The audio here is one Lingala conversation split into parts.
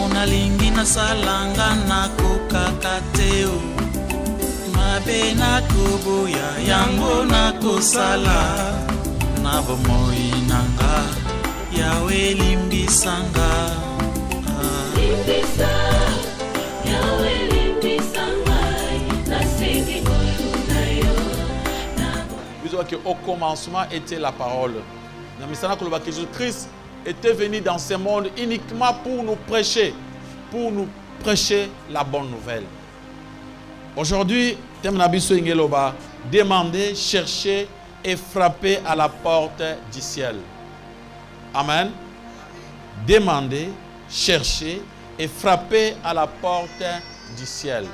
Nalingi na salanga na kokakateo mabe na koboya yango na kosala na bomoi nanga yawe limbisanga limbisa yawe limbisanga na sengi na yo. Vous voyez qu'au commencement était la parole. Dans le message que Jésus-Christ était venu dans ce monde uniquement pour nous prêcher la bonne nouvelle. Aujourd'hui, demandez, cherchez et frappez à la porte du ciel. Amen. Demandez, cherchez et frappez à la porte du ciel.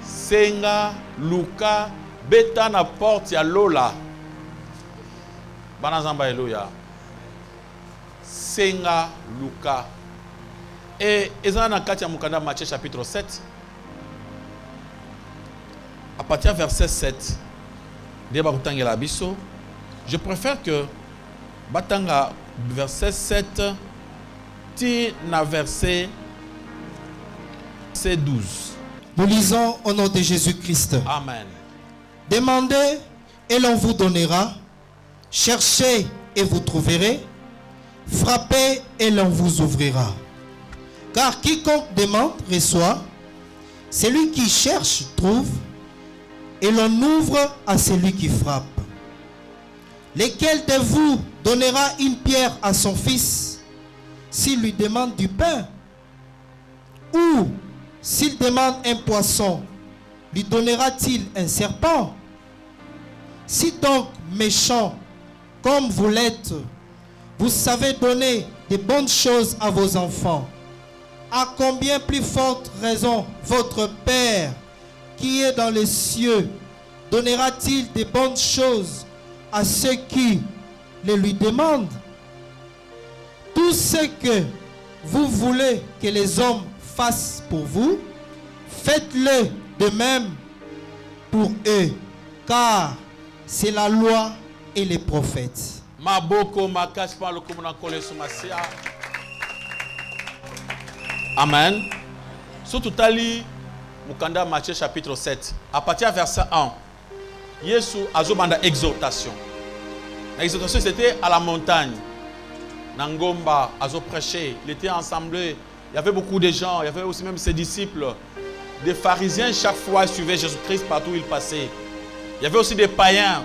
Senga, Luka, beta na porte ya Lola. Banazamba Eloya. Senga, Luka. Et Ezana Katia Mukanda Matthieu chapitre 7. À partir du verset 7. Je préfère que Batanga verset 7 na verset 12. Nous lisons au nom de Jésus-Christ. Amen. Demandez et l'on vous donnera. Cherchez et vous trouverez. Frappez et l'on vous ouvrira. Car quiconque demande reçoit. Celui qui cherche trouve. Et l'on ouvre à celui qui frappe. Lequel de vous donnera une pierre à son fils s'il lui demande du pain? Ou s'il demande un poisson, lui donnera-t-il un serpent? Si donc, méchants, comme vous l'êtes, vous savez donner de bonnes choses à vos enfants, à combien plus forte raison votre Père qui est dans les cieux donnera-t-il de bonnes choses à ceux qui les lui demandent? Tout ce que vous voulez que les hommes fassent pour vous, faites-le de même pour eux, car c'est la loi et les prophètes. Amen. Surtout Tali, Mukanda Matthieu chapitre 7. À partir du verset 1, Yesu azobanda exhortation. L'exhortation c'était à la montagne. Nangomba azo prêché. Il était ensemble. Il y avait beaucoup de gens. Il y avait aussi même ses disciples. Des pharisiens chaque fois suivaient Jésus-Christ partout où il passait. Il y avait aussi des païens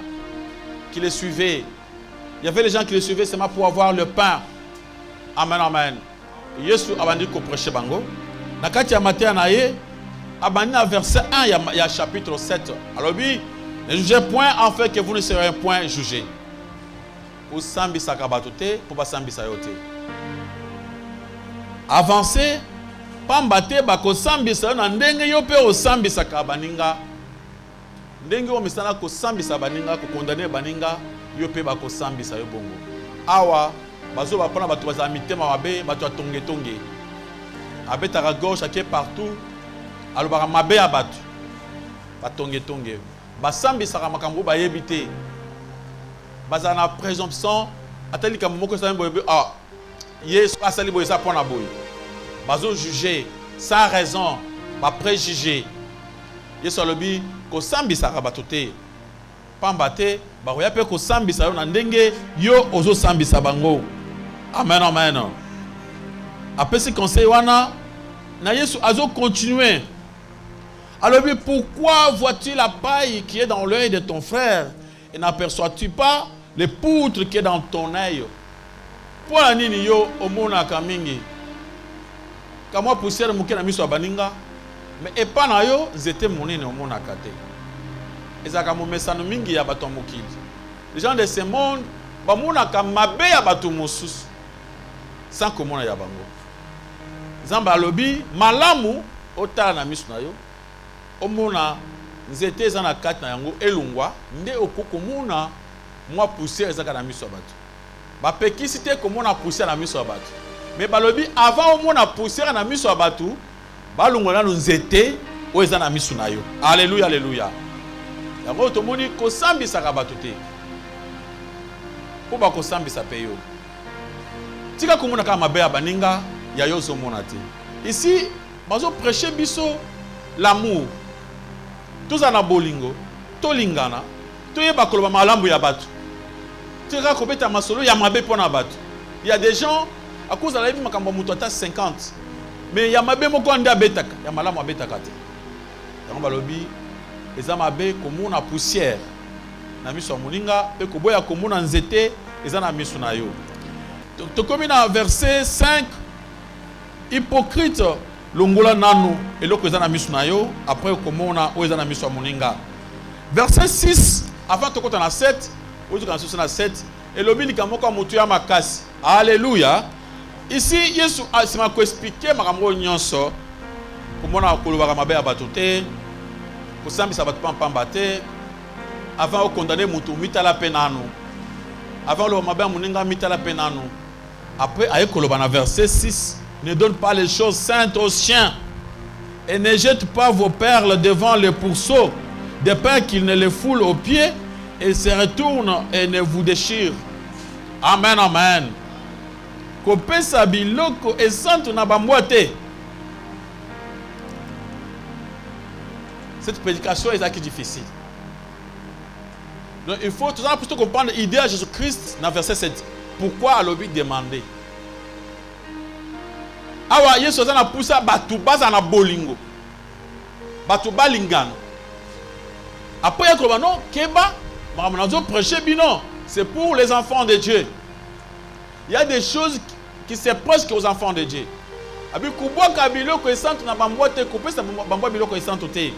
qui le suivaient. Il y avait les gens qui le suivaient seulement pour avoir le pain. Amen, amen. Yesu abandi ko prêcher bango. Nakati ya Matthieu naye abandi na verset 1 il y a chapitre 7. Alors oui, ne jugez point en fait que vous ne serez point jugés. Pour sambisa kabatote, pour pas sambisa yote. Avancez, pambate bako sambisa na ndenge yo pe o sambisa kabaninga. Ndenge o misana ko sambisa baninga ko condamner baninga yo pe bako sambisa yo bongo. Awa bazo ba prendre bato baza mitema mabe bato atonge tonge. Abetaka gauche ake partout. Alobaka mabe ya bato. Batonge tonge. Basambisa makambo ba yebite. Baza na présomption atali ka moko sa mbobe ah Yesu asali boye sa pona boye. Bazo juger sans raison, ba préjuger. Yesu alobi ko sambisa ka batote. Pambate ba roya pe ko sambisa yo na ndenge yo ozo sambisa bango. Amen, amen. Après ce conseil wana na Yesu azo continuer. Alors pourquoi vois-tu la paille qui est dans l'œil de ton frère et n'aperçois-tu pas le poutre qui est dans ton œil? Pour la nini yo omona kamingi. Kama poussière muke na miso baninga mais epa na yo zete monene omona kate. Ezaka momesano mingi ya bato mokili. Les gens de ce monde bamona ka mabe ya bato mosusu sans komona ya bango. Zamba lobi malamu otala na miso na yo omona nzete za na kati na yango elungwa nde okokomona moi poussière ezaka na miso bato. Ba pekisi te comme on a poussière na miso bato. Mais balobi avant au moins poussière na miso bato, balungola nzete o eza na miso na yo. Alléluia, alléluia. Yango tomoni ko sambisa ka bato te. Po ba ko sambisa pe yo. Tika komona ka mabe ya baninga ya yo zo mona te. Ici, bazo prêcher biso l'amour. Tous en bolingo, to lingana, to yeba koloba malambu ya batu. Tika kobeta masolo ya mabe pona batu. Il y a des gens à cause de la vie makambo muto ata 50. Mais ya mabe moko anda betaka, ya malamu abetaka te. Yango balobi eza mabe komona poussière na miso moninga pe koboya komona nzete eza na miso na yo. To komi na verset 5, hypocrite longola nanu eloko eza na miso na yo après komona o eza na miso moninga. Verset 6 avant to kota na 7 o to kanso na 7 elobi likamoko mutu ya makasi. Alléluia. Ici Yesu asima ko expliquer makambo nyonso komona koloba mabe ya bato te kosambisa bato pamba te avant o condamner mutu mitala penano avant le mabe moninga mitala penano. Après aye koloba na verset 6, ne donne pas les choses saintes aux chiens et ne jette pas vos perles devant les pourceaux, de peur qu'ils ne les foulent aux pieds et se retournent et ne vous déchirent. Amen, amen. Kopesa biloko et santo na bamboite. Cette prédication est assez difficile. Donc il faut tout ça plutôt comprendre l'idée à Jésus-Christ dans verset 7. Pourquoi à l'objet demander? Awa Yesu azana poussa batu baza na bolingo. Batu balingano. Après il y a non keba, makamanazo prêcher bino, c'est pour les enfants de Dieu. Il y a des choses qui se presque aux enfants de Dieu. Abi kubwaka biloko esantu na bambote kopesa bambo biloko esantu te.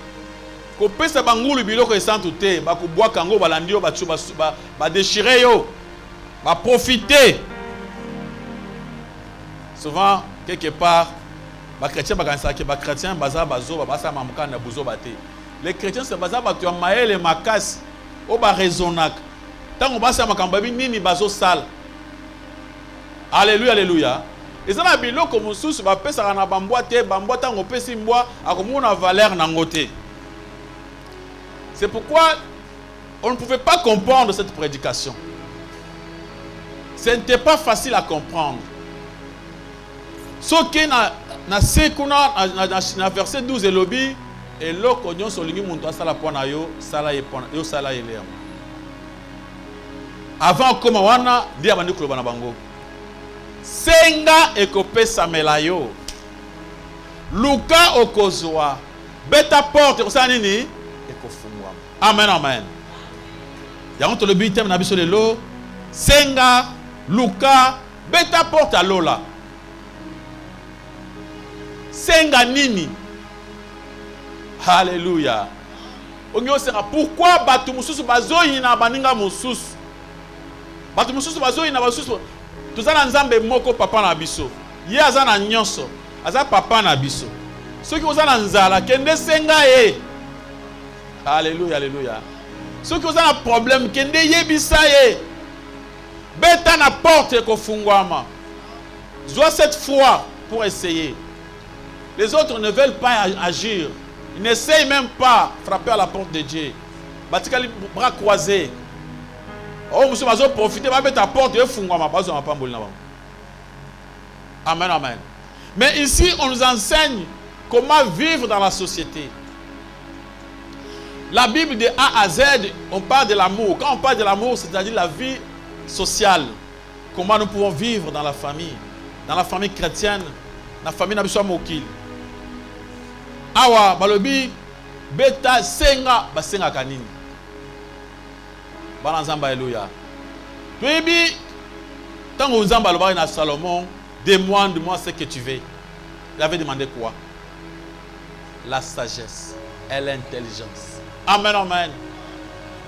Kopesa bangulu biloko esantu te, ba kubwaka ngo balandio ba déchirer yo. Va profiter. Souvent, quelque part, les chrétiens les chrétiens se basent sur les makas, au bas raisonnac. Tant on passe à Makambabi, nini bazo sale. Alléluia, alléluia. Et ça, la bilo comme sous, va passer à la bamboite, bamboite, on peut s'y boire, à comme on a valeur nangote. C'est pourquoi on ne pouvait pas comprendre cette prédication. Ce n'était pas facile à comprendre. Ce qui est dans verset 12 et lobby, et l'autre on solingi munto sala pona yo sala yo sala ele. Avant comme wana dia bandi kuloba na bango. Senga ekopesa melayo. Luka okozwa. Beta porte osana nini ekofungwa. Amen, amen. Yango to lobby tem na biso lelo. Senga Luka beta porte à Lola. Senga nini. Alléluia. Pourquoi batu mususu bazoyi na baninga mususu? Batu mususu bazoyi na basusu. Tuzana nzambe moko papa na biso. Ye azana nyonso. Aza papa na biso. Soki ozana nzala kende senga e. Alléluia, alléluia. Soki ozana problème kende yebisa e. Beta na porte kofungwama. Zoa cette foi pour essayer. Les autres ne veulent pas agir. Ils n'essayent même pas de frapper à la porte de Dieu. Batikali bras croisés. Oh, monsieur, je vais profiter, je vais mettre la porte et fungwama. Amen, amen. Mais ici, on nous enseigne comment vivre dans la société. La Bible de A à Z, on parle de l'amour. Quand on parle de l'amour, c'est-à-dire la vie sociale. Comment nous pouvons vivre dans la famille chrétienne, dans la famille Nabiswa Mokil. Awa, balobi, beta senga, basenga kanini. Balanzamba, alléluia. Puis, tant que vous en à Salomon, demande-moi ce que tu veux. Il avait demandé quoi? La sagesse et l'intelligence. Amen, amen.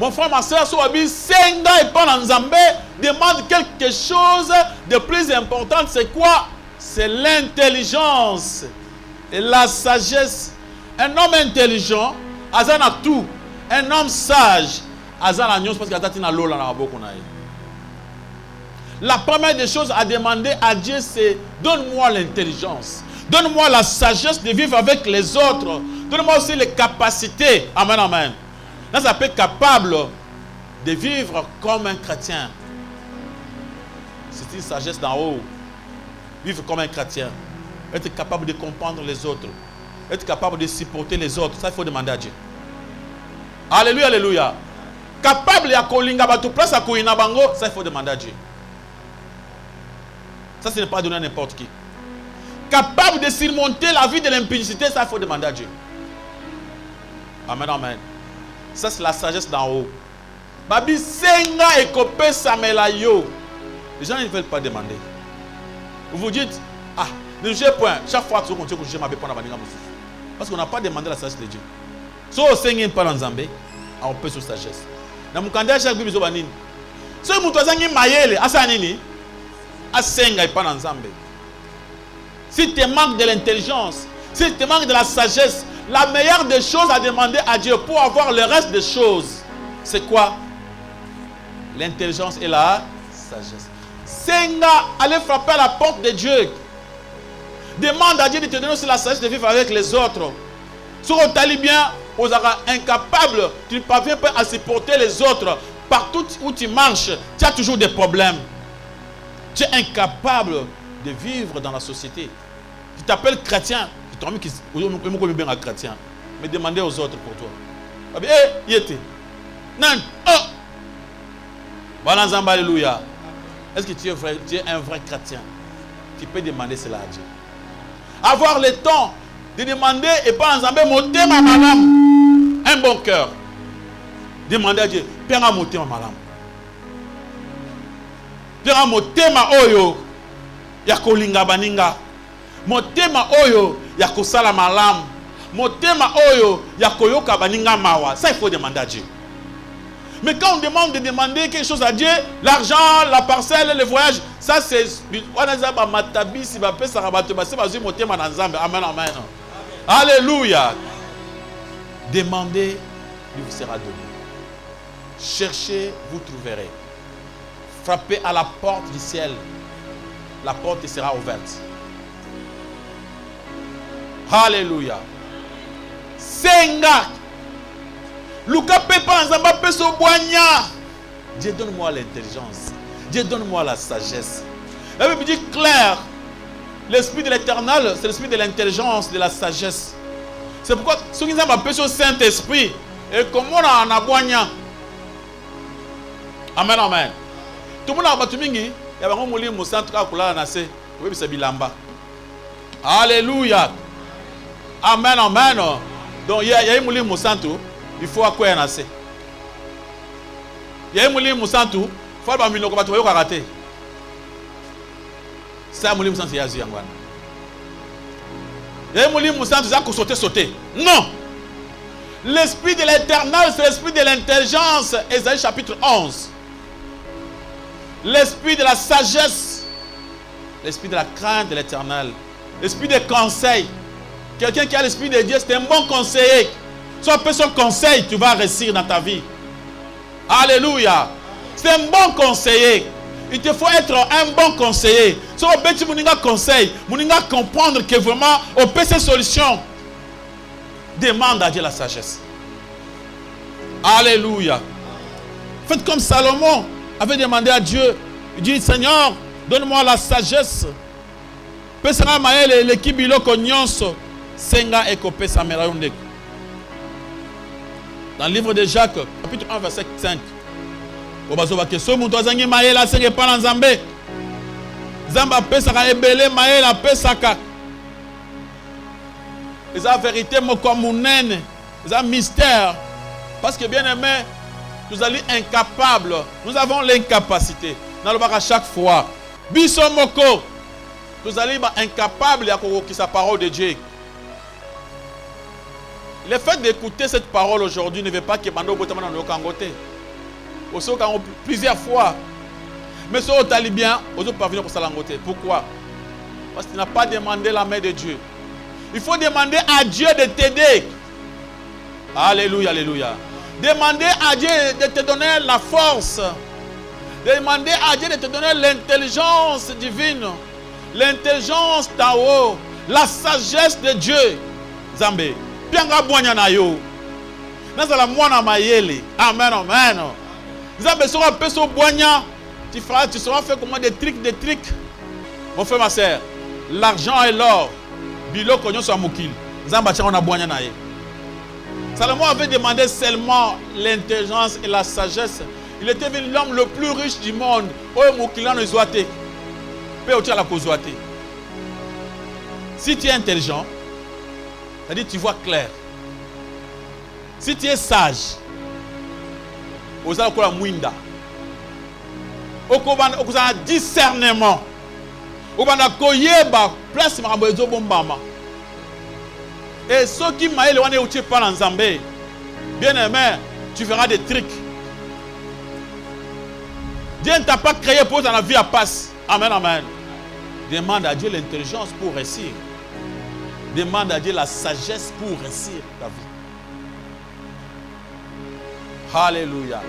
Mon frère, ma soeur, senga et pas Nzambe, demande quelque chose de plus important. C'est quoi? C'est l'intelligence et la sagesse. Un homme intelligent, azana tout. Un homme sage, Azan la nyons parce que atati na lola na maboko na ye. La première des choses à demander à Dieu, c'est donne-moi l'intelligence. Donne-moi la sagesse de vivre avec les autres. Donne-moi aussi les capacités. Amen, amen. Là, ça peut être capable de vivre comme un chrétien. C'est une sagesse d'en haut. Vivre comme un chrétien. Être capable de comprendre les autres. Être capable de supporter les autres. Ça, il faut demander à Dieu. Alléluia, alléluia. Capable de kolinga batu place à koina bango. Ça, il faut demander à Dieu. Ça, ce n'est pas donné à n'importe qui. Capable de surmonter la vie de l'impudicité, ça, il faut demander à Dieu. Amen, amen. Ça, c'est la sagesse d'en haut. Babi senga ekope samela yo. Les gens ne veulent pas demander. Vous vous dites, ah, ne jugez point. Chaque fois que vous continuez à juger ma bête, parce qu'on n'a pas demandé la sagesse de Dieu. Si on saigne pas dans Zambé, on peut sur sagesse. Dans mon candidat, chaque bible, si vous avez mayele, asanini, asenga et pas dans Zambé. Si tu manques de l'intelligence, si tu manques de la sagesse, la meilleure des choses à demander à Dieu pour avoir le reste des choses, c'est quoi? L'intelligence et la sagesse. Senga, allez frapper à la porte de Dieu. Demande à Dieu de te donner aussi la sagesse de vivre avec les autres. Si on t'allie bien, on sera incapable, tu ne parviens pas à supporter les autres. Partout où tu marches, tu as toujours des problèmes. Tu es incapable de vivre dans la société. Tu t'appelles chrétien, tu t'en mis bien à chrétien, mais demandez aux autres pour toi. Eh, y était. Non, oh. Voilà, Zamba, alléluia. Est-ce que tu es un vrai chrétien? Tu peux demander cela à Dieu. Avoir le temps de demander et pas en Zambé, monter ma madame. Un bon cœur. Demander à Dieu, Père, monter ma madame. Père, monter ma oyo. Yakolinga baninga. Motema oyo yakosala malam. Motema oyo yakoyoka baninga mawa. Ça, il faut demander à Dieu. Mais quand on demande de demander quelque chose à Dieu, l'argent, la parcelle, le voyage, ça c'est... Amen, amen. Alléluia. Demandez, il vous sera donné. Cherchez, vous trouverez. Frappez à la porte du ciel. La porte sera ouverte. Alléluia. Senga. Luka pepa nzamba peso boanya. Dieu donne-moi l'intelligence. Dieu donne-moi la sagesse. La Bible dit clair. L'esprit de l'éternel, c'est l'esprit de l'intelligence, de la sagesse. C'est pourquoi ceux qui ont appelé au Saint-Esprit et comme on a boanya. Amen, amen. Tout le monde a battu mingi. Il y a un moli moussa en tout cas pour la nase. Oui, c'est bilamba. Alléluia. Amen, amen. Donc il y a un moli moussa tout. Il faut à quoi y nase. Il y a un moli moussa tout. Il faut à bamino ko batu yo karaté. Ça moli moussa c'est yazi yangwana. Il y a un moli moussa tout ça ko sauter. Non. L'esprit de l'éternel, c'est l'esprit de l'intelligence. Ésaïe chapitre 11. L'esprit de la sagesse, l'esprit de la crainte de l'éternel, l'esprit de conseil. Quelqu'un qui a l'esprit de Dieu, c'est un bon conseiller. Si on peut son conseil, tu vas réussir dans ta vie. Alléluia. C'est un bon conseiller. Il te faut être un bon conseiller. Si on peut te conseil, on peut comprendre que vraiment, on peut ces solutions. Demande à Dieu la sagesse. Alléluia. Faites comme Salomon avait demandé à Dieu. Il dit, Seigneur, donne-moi la sagesse. Pesera maele l'équipe biloko nyonso senga ekope samera yonde. Dans le livre de Jacques, chapitre 1, verset 5. Obazoba ke so muntu azangi maele senge pa na Nzambe. Nzamba pesaka ebele maele pesaka. C'est la vérité mokomunene. C'est un mystère. Parce que bien aimé, nous allons incapables. Nous avons l'incapacité. Nous allons à chaque fois. Biso moko. Nous allons incapables de sa parole de Dieu. Le fait d'écouter cette parole aujourd'hui ne veut pas que Mando Botamana nous kangote. Aussi plusieurs fois. Mais si on t'a bien, on doit parvenir pour salangoter. Pourquoi? Parce qu'il n'a pas demandé la main de Dieu. Il faut demander à Dieu de t'aider. Alléluia, alléluia. Demandez à Dieu de te donner la force. Demandez à Dieu de te donner l'intelligence divine. L'intelligence d'en haut. La sagesse de Dieu. Zambé. Pianga boanya na yo. Nazala mwana mayele. Amen, amen. Zambé sera peso boanya. Tu seras fait comment des trucs. Mon frère, ma soeur. L'argent et l'or. Bilo konyo sa mukil. Zamba tcha on a boanya na ye. Salomon avait demandé seulement l'intelligence et la sagesse. Il était devenu l'homme le plus riche du monde. Si tu es intelligent, c'est-à-dire tu vois clair. Si tu es sage, tu as un discernement. Et ceux qui m'ont éloigné ou tu pas en Zambé, bien aimé, tu feras des trucs. Dieu ne t'a pas créé pour que ta vie passe. Amen, amen. Demande à Dieu l'intelligence pour réussir. Demande à Dieu la sagesse pour réussir ta vie. Alléluia.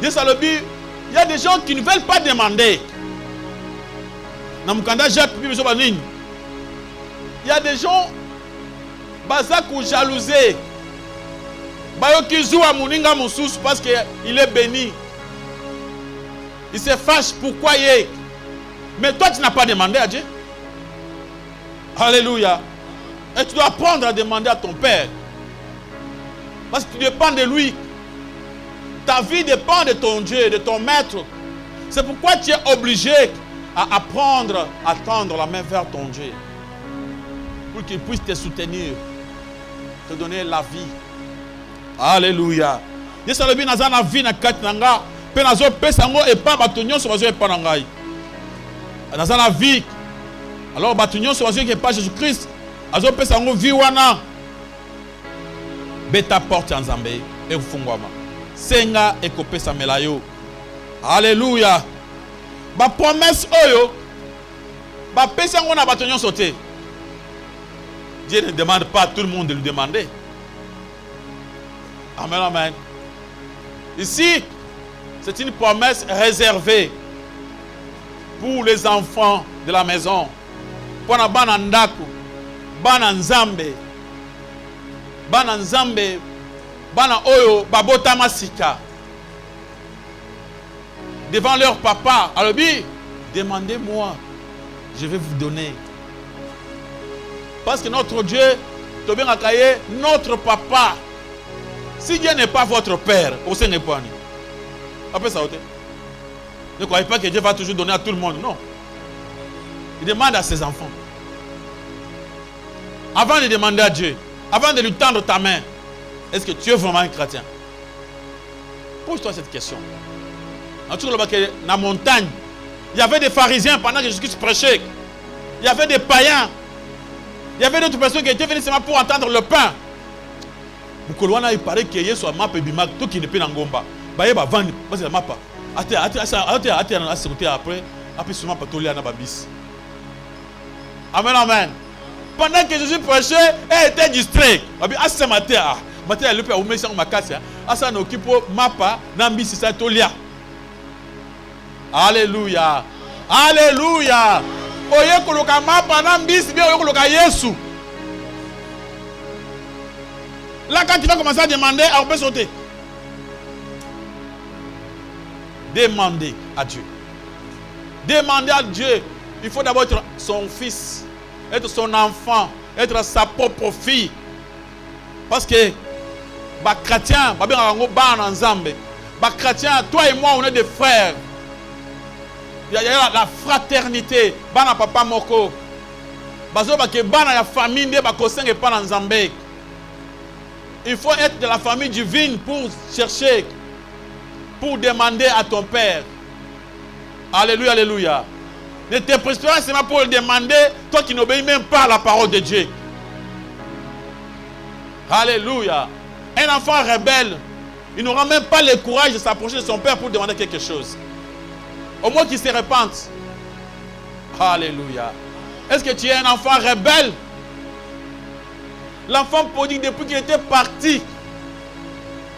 Dieu, ça le but. Il y a des gens qui ne veulent pas demander. Il y a des gens Bazak ou jalousé. Bayokizu a Mouninga Moussous parce qu'il est béni. Il se fâche pourquoi il est. Mais toi tu n'as pas demandé à Dieu. Alléluia. Et tu dois apprendre à demander à ton Père. Parce que tu dépends de lui. Ta vie dépend de ton Dieu, de ton Maître. C'est pourquoi tu es obligé à apprendre à tendre la main vers ton Dieu. Pour qu'il puisse te soutenir. Te donner la vie. Alléluia. Dieu ça le bien dans la vie na katinanga, pe nazo pesango et pas batonyon so bazo e panangai. Dans la vie. Alors batonyon so bazo e pas Jésus-Christ. Azo pesango vie wana. Beta porte en Zambé et fungwama. Senga e kopesa melayo. Alléluia. Ba promesse oyo ba pesango na batonyon sauté. Dieu ne demande pas à tout le monde de lui demander. Amen, amen. Ici, c'est une promesse réservée pour les enfants de la maison. Pour les bana ndaku, bana nzambe, bana oyo, babota masika. Devant leur papa, alors demandez-moi, je vais vous donner. Parce que notre Dieu, notre papa, si Dieu n'est pas votre père, au sein n'est pas. Après ça, ne croyez pas que Dieu va toujours donner à tout le monde. Non. Il demande à ses enfants. Avant de demander à Dieu, avant de lui tendre ta main, est-ce que tu es vraiment un chrétien? Pose-toi cette question. En tout cas, dans la montagne, il y avait des pharisiens pendant que Jésus-Christ prêchait. Il y avait des païens. Il y avait d'autres personnes qui étaient venues seulement pour entendre le pain. Il paraît que Yesu a mapé bimak, tout qui n'est pas dans Gomba. Baye va vendre, parce que la mappa. Après seulement pas tolérer na babis. Amen, amen. Pendant que Jésus prêchait, elle était distrait. Abi asa matin, matin elle peut oumer sang makasi. Asa no kipo mappa nambi ça tolia. Alléluia. Alléluia. Oye koloka mappa nambi si bien oye koloka Yesu. Là, quand tu vas commencer à demander, on peut sauter. Demandez à Dieu. Demandez à Dieu. Il faut d'abord être son fils, être son enfant, être sa propre fille. Parce que, les chrétiens, toi et moi, on est des frères. Il y a la fraternité. Bana papa moko. Bazo ba ke bana ya famille de ba kosenge pa na Nzambe. Il faut être de la famille divine pour chercher, pour demander à ton Père. Alléluia, alléluia. Ne te précipite pas seulement pour le demander, toi qui n'obéis même pas à la parole de Dieu. Alléluia. Un enfant rebelle, il n'aura même pas le courage de s'approcher de son Père pour demander quelque chose. Au moins qu'il se repente. Alléluia. Est-ce que tu es un enfant rebelle? L'enfant prodigue, depuis qu'il était parti,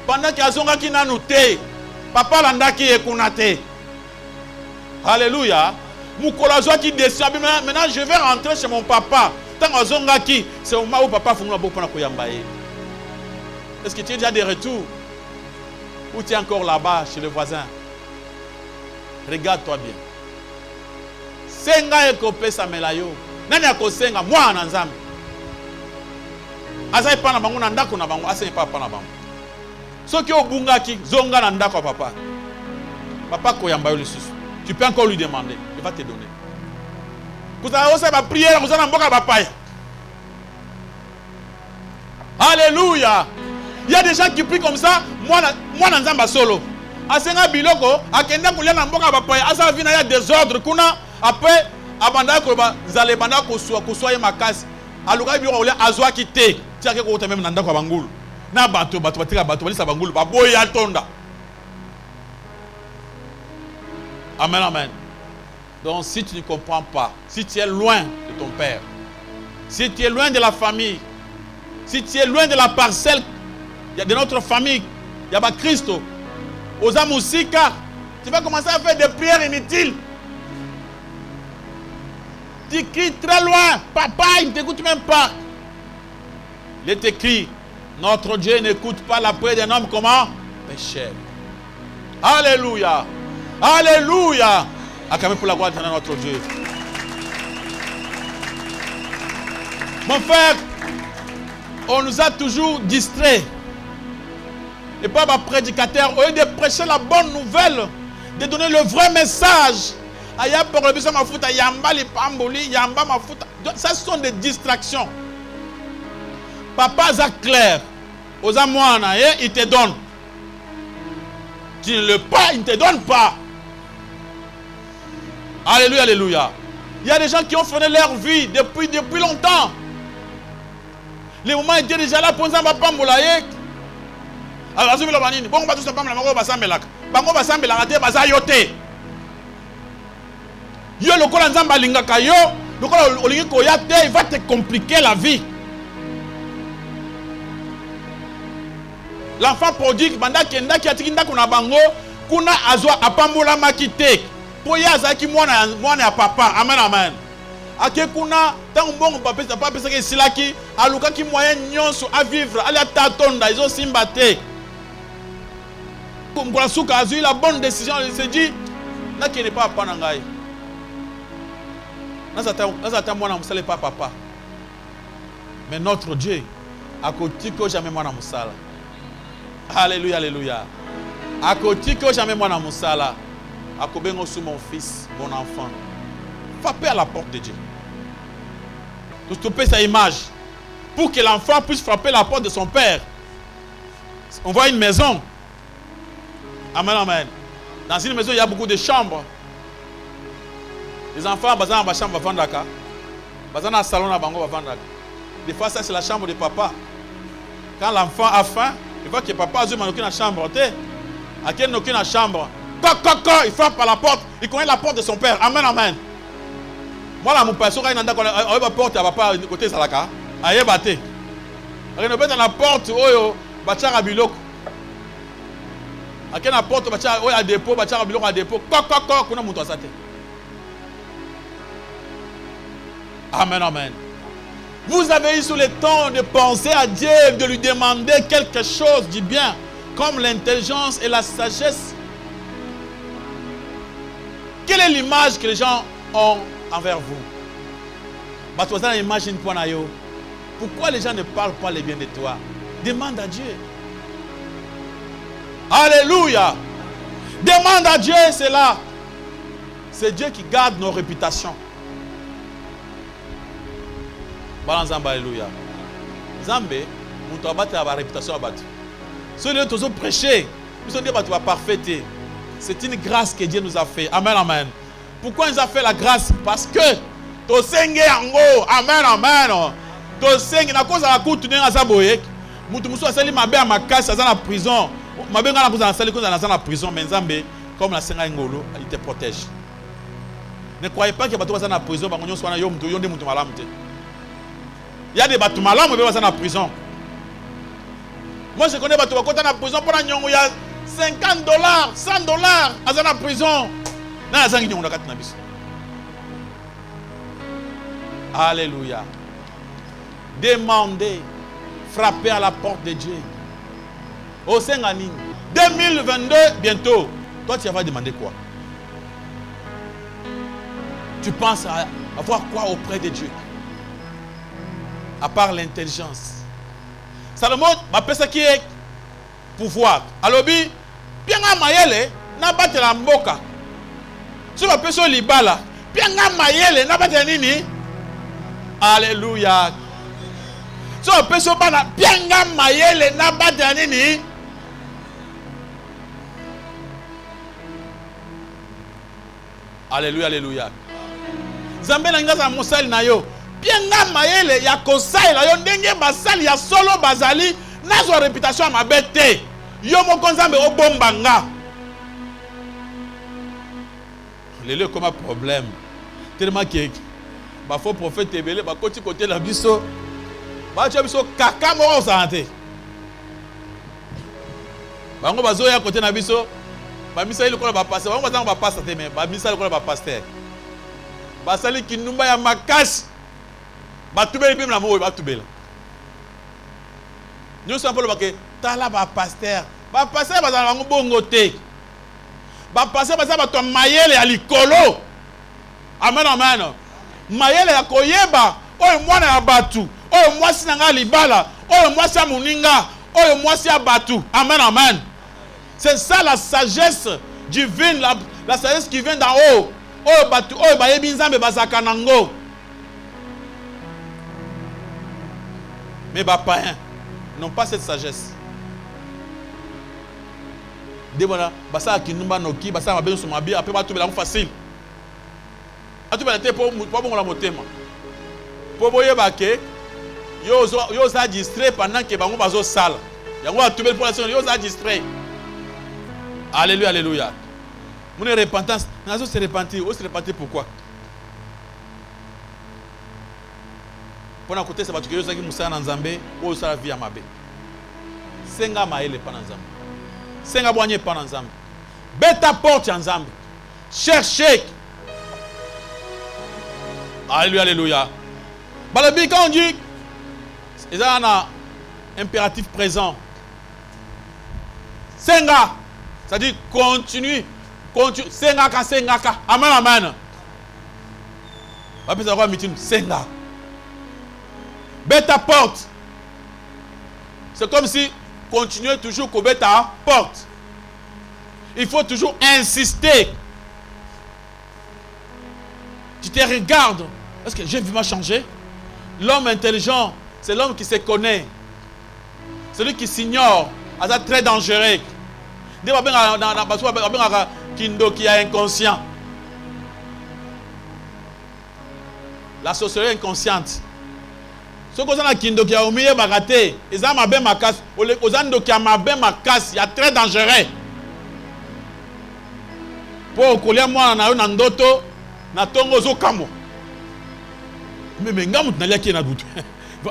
pendant qu'il azonga ki nanu te papa landaki ekunate. Alléluia. Mukolo qui descend. Maintenant je vais rentrer chez mon papa. Tant azonga ki c'est au moment où papa fungula beaucoup na koyamba. Est-ce que tu es déjà de retour ou tu es encore là-bas chez le voisin? Regarde-toi bien. Senga ekopesa melayo. Nani akosenga mwana nzambe? Azai pana bango na ndako na bango, asa papa na bango. Soki obungaki zonga na ndako papa. Papa koyamba yo lisusu. Tu peux encore lui demander, il va te donner. Vous avez aussi ma prière, vous avez mboka bapaya. Alléluia. Il y a des gens qui prient comme ça, moi na nzamba solo. Asenga biloko, akenda kulia na mboka bapaya, asa vina ya désordre kuna après abanda ko ba zale banda ko soye makasi. Aluka biloko ole azwa kite. Tiake ko ta même na ndako bangulu. Na bato batika bato balisa bangulu baboya tonda. Amen, amen. Donc si tu ne comprends pas, si tu es loin de ton père, si tu es loin de la famille, si tu es loin de la parcelle de notre famille, il y a Christo, aux amousika, tu vas commencer à faire des prières inutiles. Tu cries très loin, papa, il ne t'écoute même pas. Il est écrit, notre Dieu n'écoute pas la prière d'un homme comment? Pécheur. Alléluia. Alléluia. Acclamez pour la gloire de notre Dieu. Mon frère, on nous a toujours distraits. Et pas ma prédicateur, au lieu de prêcher la bonne nouvelle, de donner le vrai message. Ça sont des distractions. Papa Zach clair, aux amoines, il te donne. Tu ne le pas, il ne te donne pas. Alléluia, alléluia. Il y a des gens qui ont fait leur vie depuis longtemps. Les moments étaient déjà là pour nous avoir pas moulaye. Alors, vous avez dit, bon, on va tous pas me la manger, on va s'embellir. Bango va s'embellir, on va s'ayoter. Yo, le col en zamba lingaka yo, le col au lingi koyate, il va te compliquer la vie. L'enfant prodigue, banda kenda ki atikinda kuna bango, kuna azwa apambola makite. Poya zaki mwana ya papa. Amen, amen. Ake kuna tant bon papa pesa ke silaki aluka ki moyen nyonso à vivre ali atatonda ils ont simbate. Comme kwa suka azui la bonne décision, il se dit na qui n'est pas papa na ngai. Na ta mwana musala pas papa. Mais notre Dieu akotiko jamais mwana musala. Alléluia, alléluia. Akotiko jamais mwana musala. Akobengo sous mon fils, mon enfant. Frapper à la porte de Dieu. Pour stopper sa image. Pour que l'enfant puisse frapper la porte de son père. On voit une maison. Amen, amen. Dans une maison, il y a beaucoup de chambres. Les enfants, dans la chambre, dans le salon, des fois, ça, c'est la chambre de papa. Quand l'enfant a faim, il voit que papa a dans la chambre. À quel n'a aucune chambre. Il frappe à la porte. Il connaît la porte de son père. Amen, amen. Moi, là, mon père, il y a une porte à papa côté Salaka. Il y a une porte. Il y a une porte. Il y a une porte. Il y a une porte. Il y a un dépôt. Il y a un dépôt. Amen, amen. Vous avez eu sur le temps de penser à Dieu, de lui demander quelque chose du bien, comme l'intelligence et la sagesse. Quelle est l'image que les gens ont envers vous? Pourquoi les gens ne parlent pas les biens de toi? Demande à Dieu. Alléluia. Demande à Dieu cela. C'est Dieu qui garde nos réputations. Alléluia. Zambé, nous avons la réputation à battre. Si nous avons prêché, nous avons parfait. C'est une grâce que Dieu nous a fait. Amen, amen. Pourquoi il nous a fait la grâce? Parce que tosenge yango. Amen, amen. Tosenge na cause la cour tenir à Zaboye. Mutu musu asali mabe à makasi à la prison. Mabe ngana cause asali cause dans la prison mais Nzambe comme la senga ngolo, il te protège. Ne croyez pas que bato dans la prison ba ngonyo swana yo mutu yonde mutu malamu te. Il y a des bateaux malades mais dans la prison. Moi je connais bato bakota na prison pour nyongo ya $50, $100 aza na prison. Na azangi nyongo na kati na biso. Alléluia. Demandez, frappez à la porte de Dieu. Au Sengani, 2022 bientôt. Toi tu vas demander quoi? Tu penses à avoir quoi auprès de Dieu? À part l'intelligence. Salomon m'a pensé qui est pouvoir. Alobi, pianga mayele na battre la mboka. Tu vas penser libala. Pianga mayele na battre nini? Alléluia. Tu vas penser bana pianga mayele na battre nini? Alléluia, alléluia. Zambe na ngaza mosali na yo. Pianga mayele ya kosaila yo ndenge basali ya solo bazali nazo réputation ma bête. Yo moko nzambe obombanga. Lelo comme un problème. Tellement que ba faux prophète ebele ba koti côté la biso. Ba cha biso kaka mo santé. Bango bazo ya côté na biso. Ba misa ile ko ba passer. Bango bazanga ba passer te mais ba misa ile ko ba passer. Basali kinumba ya makasi. Batubeli bim la mo batubela. Nous sommes pour le tala ba pasteur. Ba pasteur bazala bango bongo te. Ba pasteur bazala ba mayele ya likolo. Amen amen. Mayele ya koyeba oyo mwana ya batu. Oyo mwasi na nga libala. Oyo mwasi ya muninga. Oyo mwasi ya batu. Amen amen. C'est ça la sagesse divine, la sagesse qui vient d'en haut. Oyo batu oyo bayebi nzambe bazaka nango. Mais les païens n'ont pas cette sagesse. Des voilà, basa kinumba noki, basa mabeno sur mabi, après tout belango facile. A tout belate pour bon la motema. Pour boyer baké, yo sa distrait pendant que bango bazo sale. Yango a tout bel pour la yo sa distrait. Alléluia, alléluia. Mon repentance, nazo se repentir, on se repentir pourquoi? Pour na côté ça va tu que yozaki musana na nzambe o sala vie ya mabe. Senga maele pa na nzambe. Senga boanye pa na nzambe. Beta porte ya nzambe. Cherchez. Alléluia, alléluia. Balabi quand on dit il y a un impératif présent. Senga, ça dit continue, continue. Senga ka senga ka. Amen amen. Va peut-être meeting senga. Bête à porte. C'est comme si continuer toujours qu'au bête à porte. Il faut toujours insister. Tu te regardes. Est-ce que j'ai vu m'a changer? L'homme intelligent, c'est l'homme qui se connaît. Celui qui s'ignore. C'est très dangereux. Kindo qui est inconscient. La sorcellerie inconsciente. Ce que vous avez kindo qui a oublié bagaté, ils ont ma belle macasse, aux ando qui a ma belle macasse, il y a très dangereux. Pour coller moi na un ndoto, na tongo zo kamo. Mais ngamu tunalia qui na doute.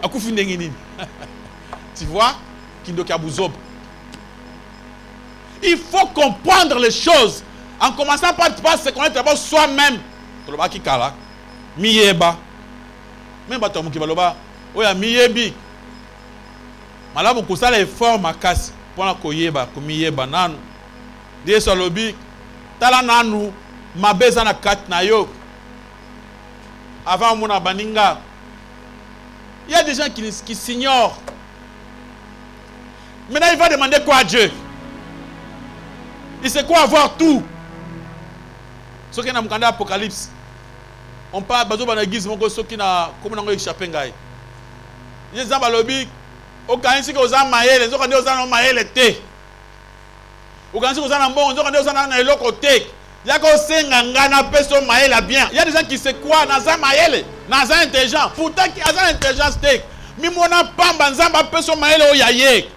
Akufi ndenge nini. Tu vois, kindo qui a bouzob. Il faut comprendre les choses en commençant par se connaître d'abord soi-même. Toloba ki kala, miyeba. Même ba tomu ki baloba oya miyebi malamu kusala effort makasi pona koyeba komiyeba nanu Yesu lobi tala nanu mabeza na kat na yo avant mona baninga. Il y a des gens qui s'ignorent. Maintenant il va demander quoi à Dieu? Il sait quoi avoir tout. Ce qui est dans le Apocalypse, on parle de l'église, on parle de échappé. Il y a des gens qui ont dit que vous avez maïle, vous avez dit que vous avez maïle. Vous avez dit que vous avez bon, vous avez dit que vous avez le côté. Il y a des gens qui savent quoi dans un maïle, dans un intelligent. Pourtant, il y a une intelligence. Mais mon pamba, dans un personne maïle au yaye.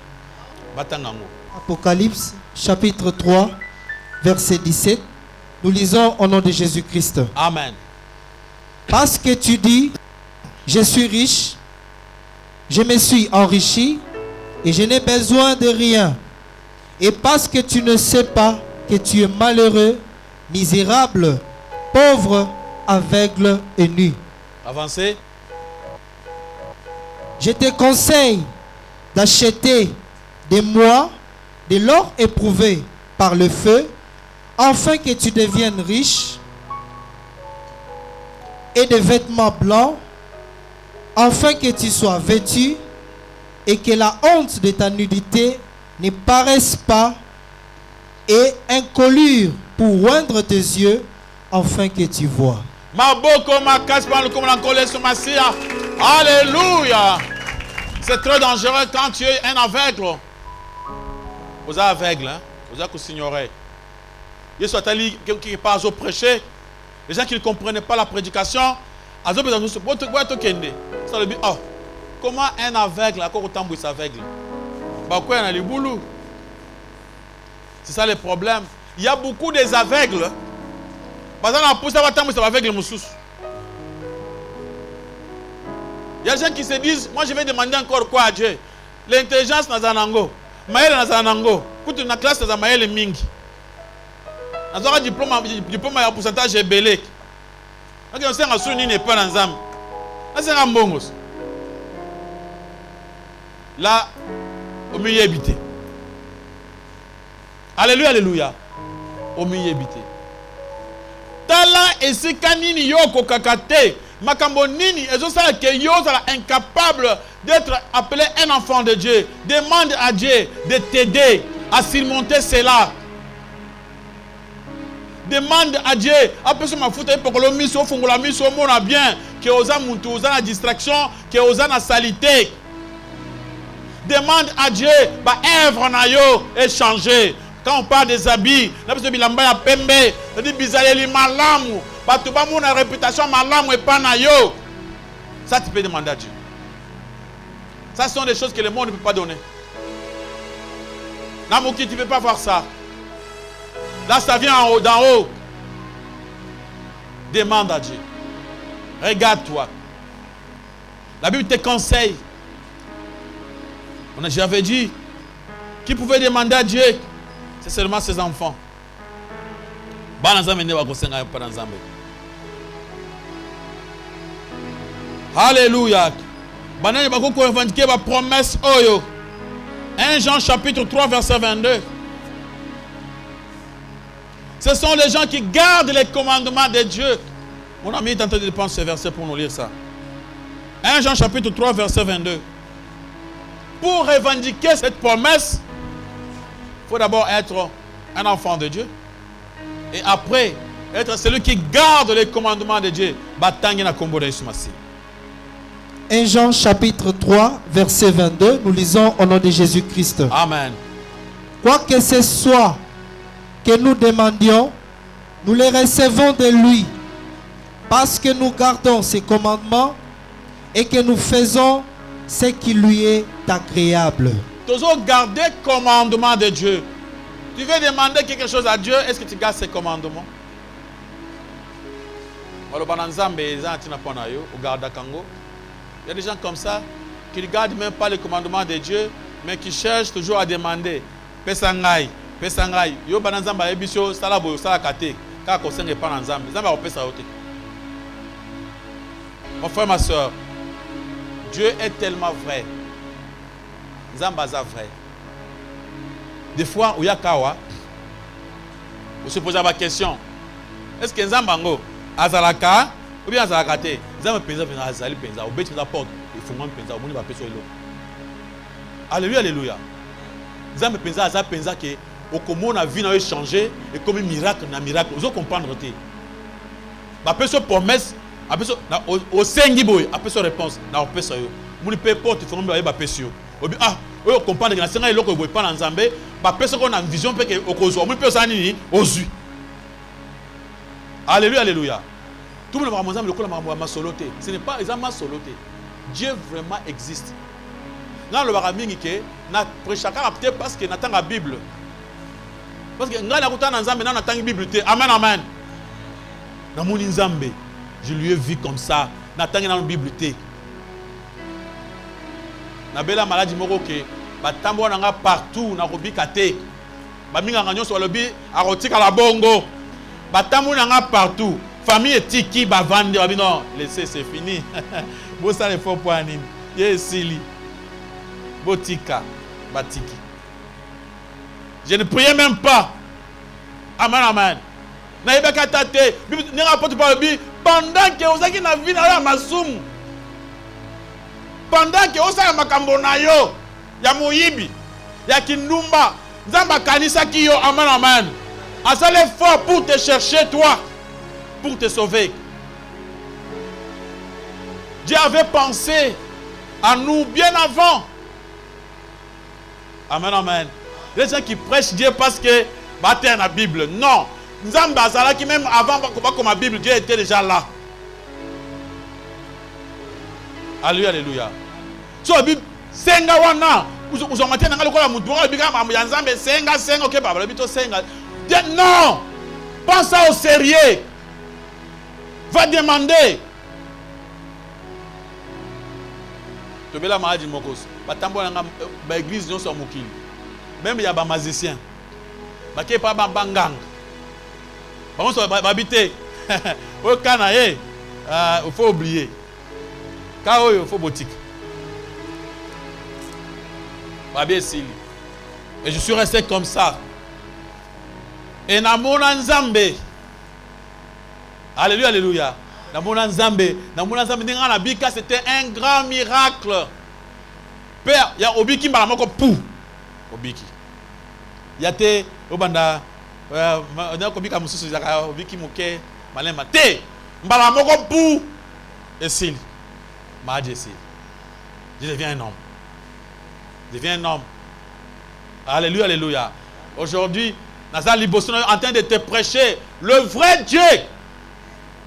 Apocalypse, chapitre 3, verset 17. Nous lisons au nom de Jésus-Christ. Amen. Parce que tu dis, je suis riche, je me suis enrichi et je n'ai besoin de rien. Et parce que tu ne sais pas que tu es malheureux, misérable, pauvre, aveugle et nu. Avancez. Je te conseille d'acheter de moi de l'or éprouvé par le feu, afin que tu deviennes riche, et des vêtements blancs, afin que tu sois vêtu, et que la honte de ta nudité ne paraisse pas, et un colure pour oindre tes yeux, afin que tu vois. Alléluia. C'est très dangereux quand tu es un aveugle. Vous êtes aveugle, hein? Vous êtes signoré. Il y a qui pas à prêcher. Les gens qui ne comprenaient pas la prédication, ça le dit, oh, comment un aveugle, à quoi autant il aveugle? C'est ça le problème. Il y a beaucoup des aveugles. Par exemple, c'est aveugle. Il y a des gens qui se disent, moi je vais demander encore quoi à Dieu? L'intelligence n'a pas maël n'a pas quand une classe n'a pas maël mingi. N'a pas diplôme à pourcentage belé. Donc on sait que ce n'est pas dans l'âme. Là c'est un bon gosse. Là, au milieu habité. Alléluia, alléluia. Au milieu habité. Tala et si kanini yoko kakate. Makambo nini ezosala ke yo sala incapable d'être appelé un enfant de Dieu. Demande à Dieu de t'aider à surmonter cela. Demande à Dieu. Après ce mafuta pour que le miso fungola miso mona bien que osa muntu osa la distraction que osa la salité. Demande à Dieu ba œuvre na yo est changé. Quand on parle des habits, là parce que bilamba ya pembe, ça dit bizaleli malamu. Tu vas avoir une réputation malamu et pas na yo. Ça, tu peux demander à Dieu. Ça, ce sont des choses que le monde ne peut pas donner. Namoki, tu ne peux pas voir ça. Là, ça vient d'en haut. Demande à Dieu. Regarde-toi. La Bible te conseille. J'avais dit, qui pouvait demander à Dieu? C'est seulement ses enfants. Alléluia. Banane bakoko revendiquer la promesse oyo. 1 Jean chapitre 3 verset 22. Ce sont les gens qui gardent les commandements de Dieu. Mon ami est en train de prendre ce verset pour nous lire ça. 1 Jean chapitre 3 verset 22. Pour revendiquer cette promesse, il faut d'abord être un enfant de Dieu. Et après, être celui qui garde les commandements de Dieu. 1 Jean chapitre 3 verset 22, nous lisons au nom de Jésus-Christ. Amen. Quoi que ce soit que nous demandions, nous les recevons de lui, parce que nous gardons ses commandements et que nous faisons ce qui lui est agréable. Toujours garder le commandement de Dieu. Tu veux demander quelque chose à Dieu, est-ce que tu gardes ses commandements? Il y a des gens comme ça qui ne gardent même pas les commandements de Dieu, mais qui cherchent toujours à demander. Pesangai, pesangai. Yo bananzamba ebisho sala boyo sala kate. Ka ko senge pa nzambe. Nzamba o pesa yote. Mon frère, ma soeur, Dieu est tellement vrai. Nzamba za vrai. Des fois, où il y a kawa, on se pose la question. Est-ce que Nzambango azalaka ou bien azalaka te? Nzamba penza penza azali penza. Au bête la porte, il faut même penza. Au monde va penser l'eau. Alléluia, alléluia. Nzamba penza azal penza que au comment la vie n'a changé et comme un miracle na miracle. Vous comprendre te. Après ce promesse, après ce au sengi boy, après ce réponse, na on peut ça yo. Moun pe porte, il faut même ba pesio. Ah, on comprend que na senga eloko boy pas na Nzambe. Personne qu'on a une vision peut que okozo on peut ça ni ozu. Alléluia, alléluia. Tout le monde va ensemble le col ma soloté. Ce n'est pas exactement soloté. Dieu vraiment existe. Dans le baramingi que na prêchaka peut-être parce que n'attend la Bible. Parce que ngala kuta na Nzambe na n'attend la Bible te. Amen, amen. Na mon Nzambe, je lui ai vu comme ça. N'attend la Bible te. Na bela maladie moko que batambo nanga partout na kobika te baminga nga nyonso balobi akotika la bongo batambo nanga partout famille etiki bavandi babi non laissez c'est fini bosa le faux point nini yesili botika batiki je ne priais même pas amen amen na yebaka tate ni rapporte par le pendant que ozaki na vie na ya masumu pendant que osala makambo na yo ya moyibi ya kindumba nzamba kanisaki yo amen amen asala effort pour te chercher toi pour te sauver. Dieu avait pensé à nous bien avant. Amen amen. Les gens qui prêchent Dieu parce que bataille la Bible non nzamba asala qui même avant comme la Bible Dieu était déjà là. Alléluia alléluia. So Bible senga wana uzongate nanga lokola mutu wa bika mambo ya nzambe senga OK baba le bito senga. Non! Pense ça au sérieux. Va demander. Tobela maadi mokos. Batambo nanga ba église nyonso mokili. Même ya ba magicien. Ba ke pa ba banganga. Ba monso ba bité. O kana il faut oublier. Ka oyo faut boutique. Babé Sili. Et je suis resté comme ça. Et namona nzambe. Alléluia, alléluia. Namona nzambe ninga na bika c'était un grand miracle. Père, ya obiki mbala moko pou. Obiki. Ya te obanda na ko bika mususu ya obiki moke malema te. Mbala moko pou. Esili. Majesté. Je deviens un homme. Je deviens un homme. Alléluia, alléluia. Aujourd'hui, Nazali Bosson est en train de te prêcher le vrai Dieu.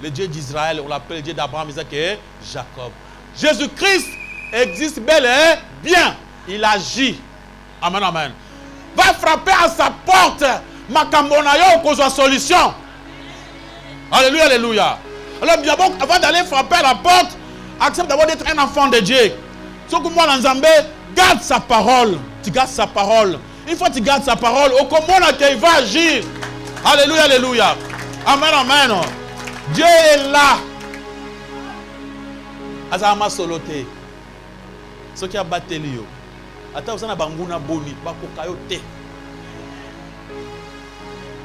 Le Dieu d'Israël, on l'appelle le Dieu d'Abraham, Isaac et Jacob. Jésus-Christ existe bel et bien. Il agit. Amen, amen. Va frapper à sa porte. Makambonayo, qu'on soit solution. Alléluia, alléluia. Alors, bien bon, avant d'aller frapper à la porte, accepte d'abord d'être un enfant de Dieu. Ce que moi, l'Anzambé, garde sa parole. Tu gardes sa parole. Une fois que tu gardes sa parole, au comment il va agir. Alléluia, alléluia. Amen, amen. Dieu est là. Azama solote. Ce qui a battu Lio. Attends, vous avez banguna boni, bakokayote.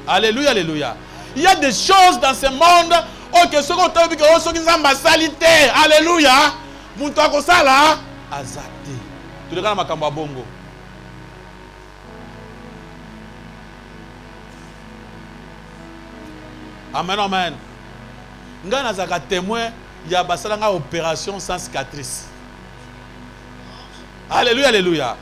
Alléluia, alléluia. Il y a des choses dans ce monde. Ok, ce qu'on t'a dit que ceux qui sont ma salité. Alléluia. Muntu akosala azate. Tu regardes ma kamba bongo. Amen, amen. Nga nazaka témoin, il y a basalanga opération sans cicatrice. Alléluia, alléluia.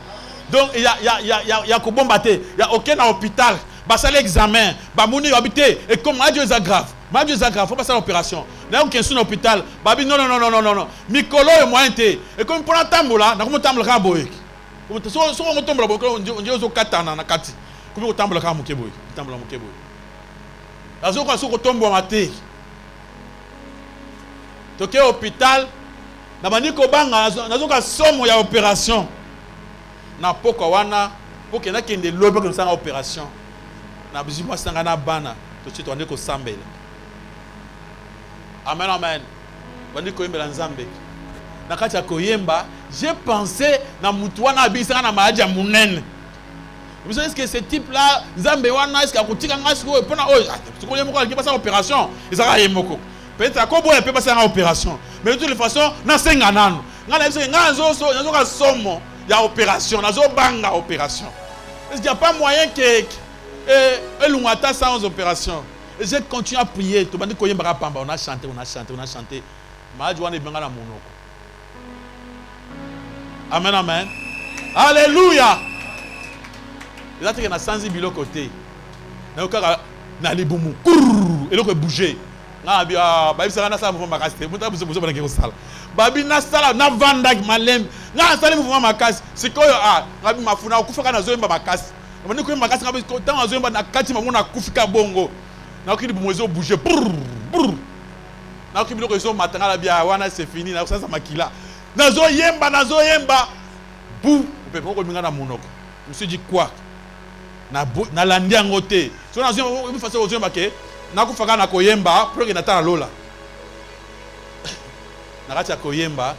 Donc il y a il y a aucun hôpital. Basal examen, bamouni habité et comme Dieu est grave. Dieu est grave, faut passer l'opération. Là on est sur l'hôpital, babi non. Mikolo est moyen té. Et comme pour la tambola, na comme tambola kaboy. Comme so on tombe là, on dit aux katana na kati. Comme on tambola ka mukeboy, tambola mukeboy. Azo ka so ko tombo maté. Toke hôpital na baniko banga nazo ka somo ya opération. Na poko wana, poko na kende lobe ko sanga opération. Na bizima sanga na bana, to chito ande ko sambela. Amen, amen. Baniko yembela nzambe. Na kati ya koyemba, j'ai pensé na mutu wana abisa na maaji ya munene. Vous savez, est-ce que ce type-là, Nzambe wana, est-ce qu'il y a un petit gangas ou pas? Oh, tu connais pourquoi il passe en opération? Il sera yemoko. Peut-être à quoi il peut passer en opération. Mais de toute façon, na senga nanu. Ngana est-ce que nazo ka somo ya opération, nazo banga opération. Est-ce qu'il n'y a pas moyen que elungata sans opération? Et je continue à prier. Tu m'as dit koyemba pamba, on a chanté. Maaji wana benga na monoko. Amen, amen. Alléluia. Il a dit que na sanzi bilo côté. Na okaka na libumu. Et là que bouger. Na bi ba bisala na sa mouvement makasi. Muta buso bana ke sala. Babi na sala na vanda malem. Na sala mouvement makasi. Sikoyo ngabi mafuna okufaka na zoemba makasi. Mani ko makasi ngabi tant azoemba na kati mamona kufika bongo. Na okili bumwezo bouger. Na okili bilo ko zo matanga la bia wana c'est fini na ça makila. Nazo yemba bou peuple. Je me suis dit quoi? Na landi en côté. Si on a une façon de dire na kufaka na koyemba pour que nata lola. Na kati ya koyemba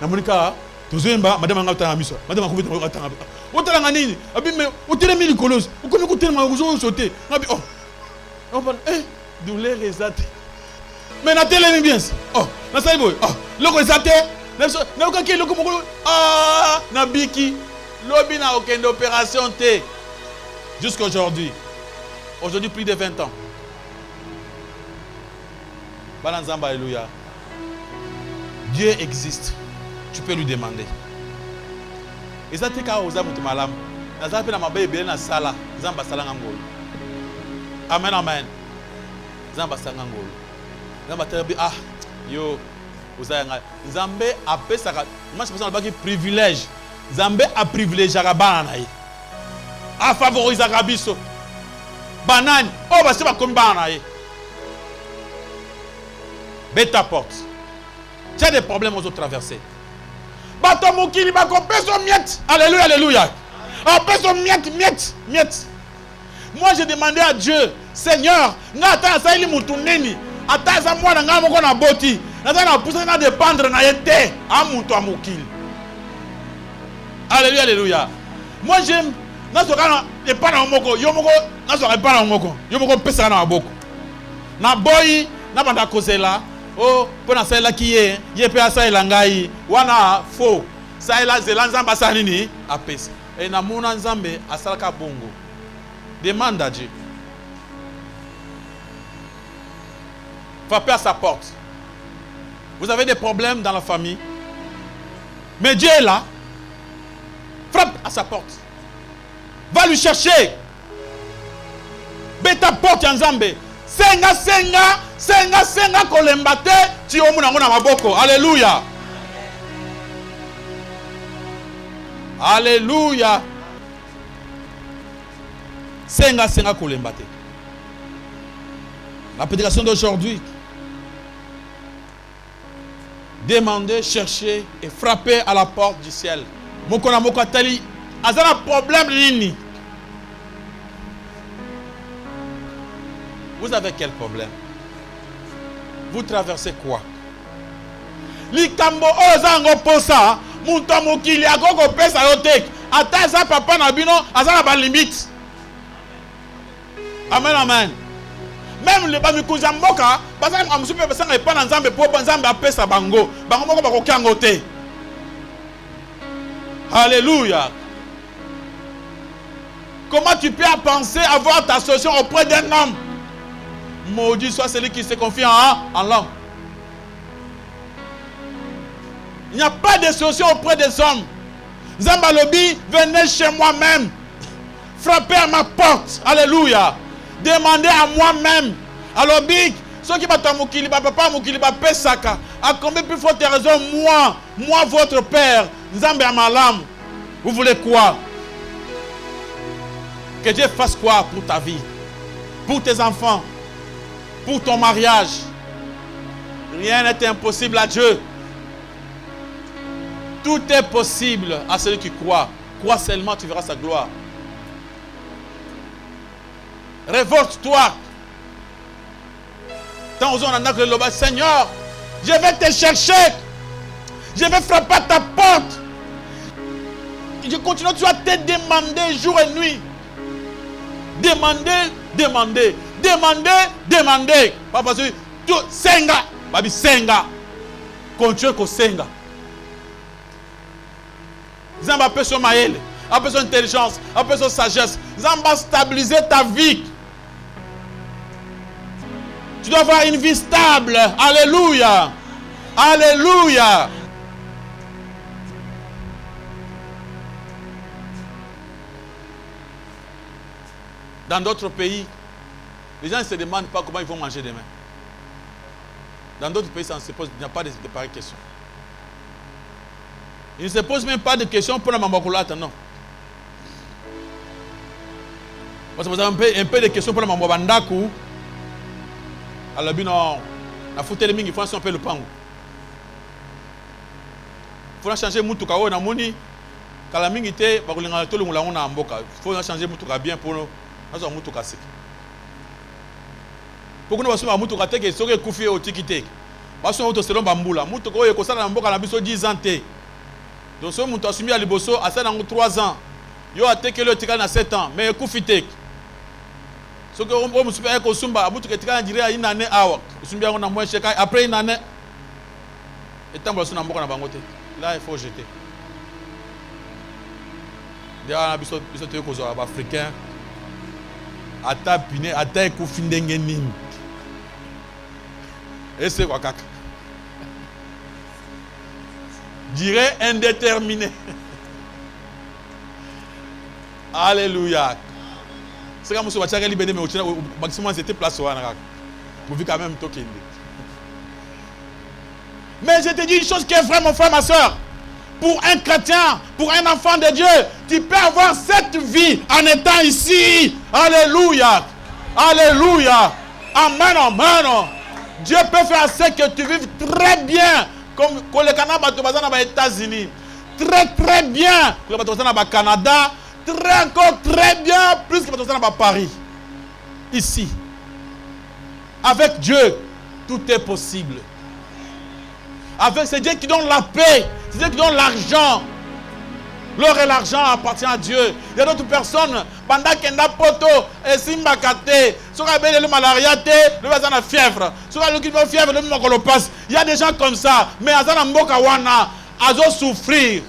na monika tozemba madame ngata na miso. Madame akubita ngata na. Otala nganini? Abi me otelemi likolos. Ukomi kotelema uzo sauter. Abi oh. On parle douleur exacte. Mais na telemi bien. Oh, na sai boy. Oh, loko exacte. Na okaki loko moko ah na biki. Lobi na aucune opération T. Jusqu'à aujourd'hui. Aujourd'hui plus de 20 ans. Balanzamba, alléluia. Dieu existe. Tu peux lui demander. Et ça, c'est quand vous avez malam. Vous avez ma bébé na sala. Vous avez sala ngangolo. Amen, amen. Vous avez sala ngangolo. Vous avez ah yo. Vous avez Zambé a fait ça. Moi, je pense que c'est un privilège. Zambé a privilégié la banane. A favoriser la biso. Banane. Oh, bah c'est pas comme banane. Bête ta porte. Tu as des problèmes aux autres traversés. Bato mokili bako peso miette. Alléluia, alléluia. Oh, peso miette. Moi j'ai demandé à Dieu, Seigneur, ngata sa ili mutuneni. Ata za mwana nga moko na boti. Nata na pousse na dépendre na yete. A mutu amokili. Alléluia, alléluia. Moi j'aime na soka na pas na moko. Yo moko na soka pas na moko. Yo moko pesa na maboko. Na boy na banda kozela. Oh, pour na saïla qui est, yé pe saïla ngai, wana faux. Saïla zela nzamba salini apes. Et na mona nzambe asalaka bongo. Demande à Dieu. Frappez à sa porte. Vous avez des problèmes dans la famille. Mais Dieu est là. Frappe à sa porte. Va lui chercher. Beta porte nzambe. Senga kolembate ti omuna ngona maboko. Alléluia. Alléluia. Senga kolembate. La prédication d'aujourd'hui. Demandez, cherchez et frappez à la porte du ciel. Mokona mokatali azana problème nini? Vous avez quel problème? Vous traversez quoi? Likambo ozango posa, muto mokili akoko pesa yotek. Ata za papa na bino azana ba limite. Amen, amen. Même le bamikuza mboka, parce que amusu pe pesa na na nzambe po nzambe apesa bango. Bango moko bakokiango te. Alléluia. Comment tu peux penser avoir ta solution auprès d'un homme? Maudit soit celui qui se confie en l'homme. Il n'y a pas de solution auprès des hommes. Zambalobi, venez chez moi-même. Frappez à ma porte. Alléluia. Demandez à moi-même. Alors, big, ceux qui battent Moukiliba, papa Moukiliba, Pesaka, à combien plus forte raison, moi, votre père, Nzambe Amalam, vous voulez quoi? Que Dieu fasse quoi pour ta vie, pour tes enfants, pour ton mariage? Rien n'est impossible à Dieu. Tout est possible à celui qui croit. Crois seulement, tu verras sa gloire. Révolte-toi. Tant aux on a que le loba, Seigneur, je vais te chercher. Je vais frapper à ta porte. Je continue, tu vas te demander jour et nuit. Demander. Papa, tu senga. Babi senga. Continue ko senga. Zamba peut son maël, peut son intelligence, peut son sagesse. Zamba stabiliser ta vie. Tu dois avoir une vie stable. Alléluia. Alléluia. Dans d'autres pays, les gens ne se demandent pas comment ils vont manger demain. Dans d'autres pays, ça ne se pose, il n'y a pas de pareilles questions. Ils ne se posent même pas de questions pour la mamokulata, non. Parce que vous avez un peu de questions pour la mamobandaku. Alors, non, la foutée de mingi, il faut un peu le pango. Il faut changer Moutoukao, Namoni. kala mingi te bakolinga to longola ngona mboka faut changer mutuka bien pour nazo mutuka sik pour que nous basoma mutuka te ke soke kufi o tikite basoma auto selon bambula mutuka oyo ko sala na mboka na biso 10 ans te donc so mutu asumi ya liboso asala ngo 3 ans yo atekele o tikala na 7 ans mais kufi te soke o musubi ko sumba mutuka tikala na dire une année awa usumbi ngo na moins cheka après une année et tant que na mboka na bango te là il faut jeter. Derrière biso te ko zo ba africain ata pine ata ko findenge nini et c'est quoi kaka dirait indéterminé. Alléluia. C'est comme si on avait libéré mais au maximum c'était place au Anarak pour vivre quand même token. Mais je te dis une chose qui est vraie, mon frère, ma soeur. Pour un chrétien, pour un enfant de Dieu, tu peux avoir cette vie en étant ici. Alléluia. Alléluia. Amen, amen. Dieu peut faire ce que tu vives très bien. Comme le Canada, aux États-Unis. Très, très bien. Comme le Canada. Très, encore très bien. Plus que le Paris. Ici. Avec Dieu, tout est possible. Avec c'est Dieu qui donne la paix, c'est Dieu qui donne l'argent. L'or et l'argent appartient à Dieu. Il y a d'autres personnes, pendant qu'il y a poto, et simba kate, sur le malaria, le bazan a fièvre, sur le fièvre, le passe. Il y a des gens comme ça, mais azana mboka wana, azo souffrir.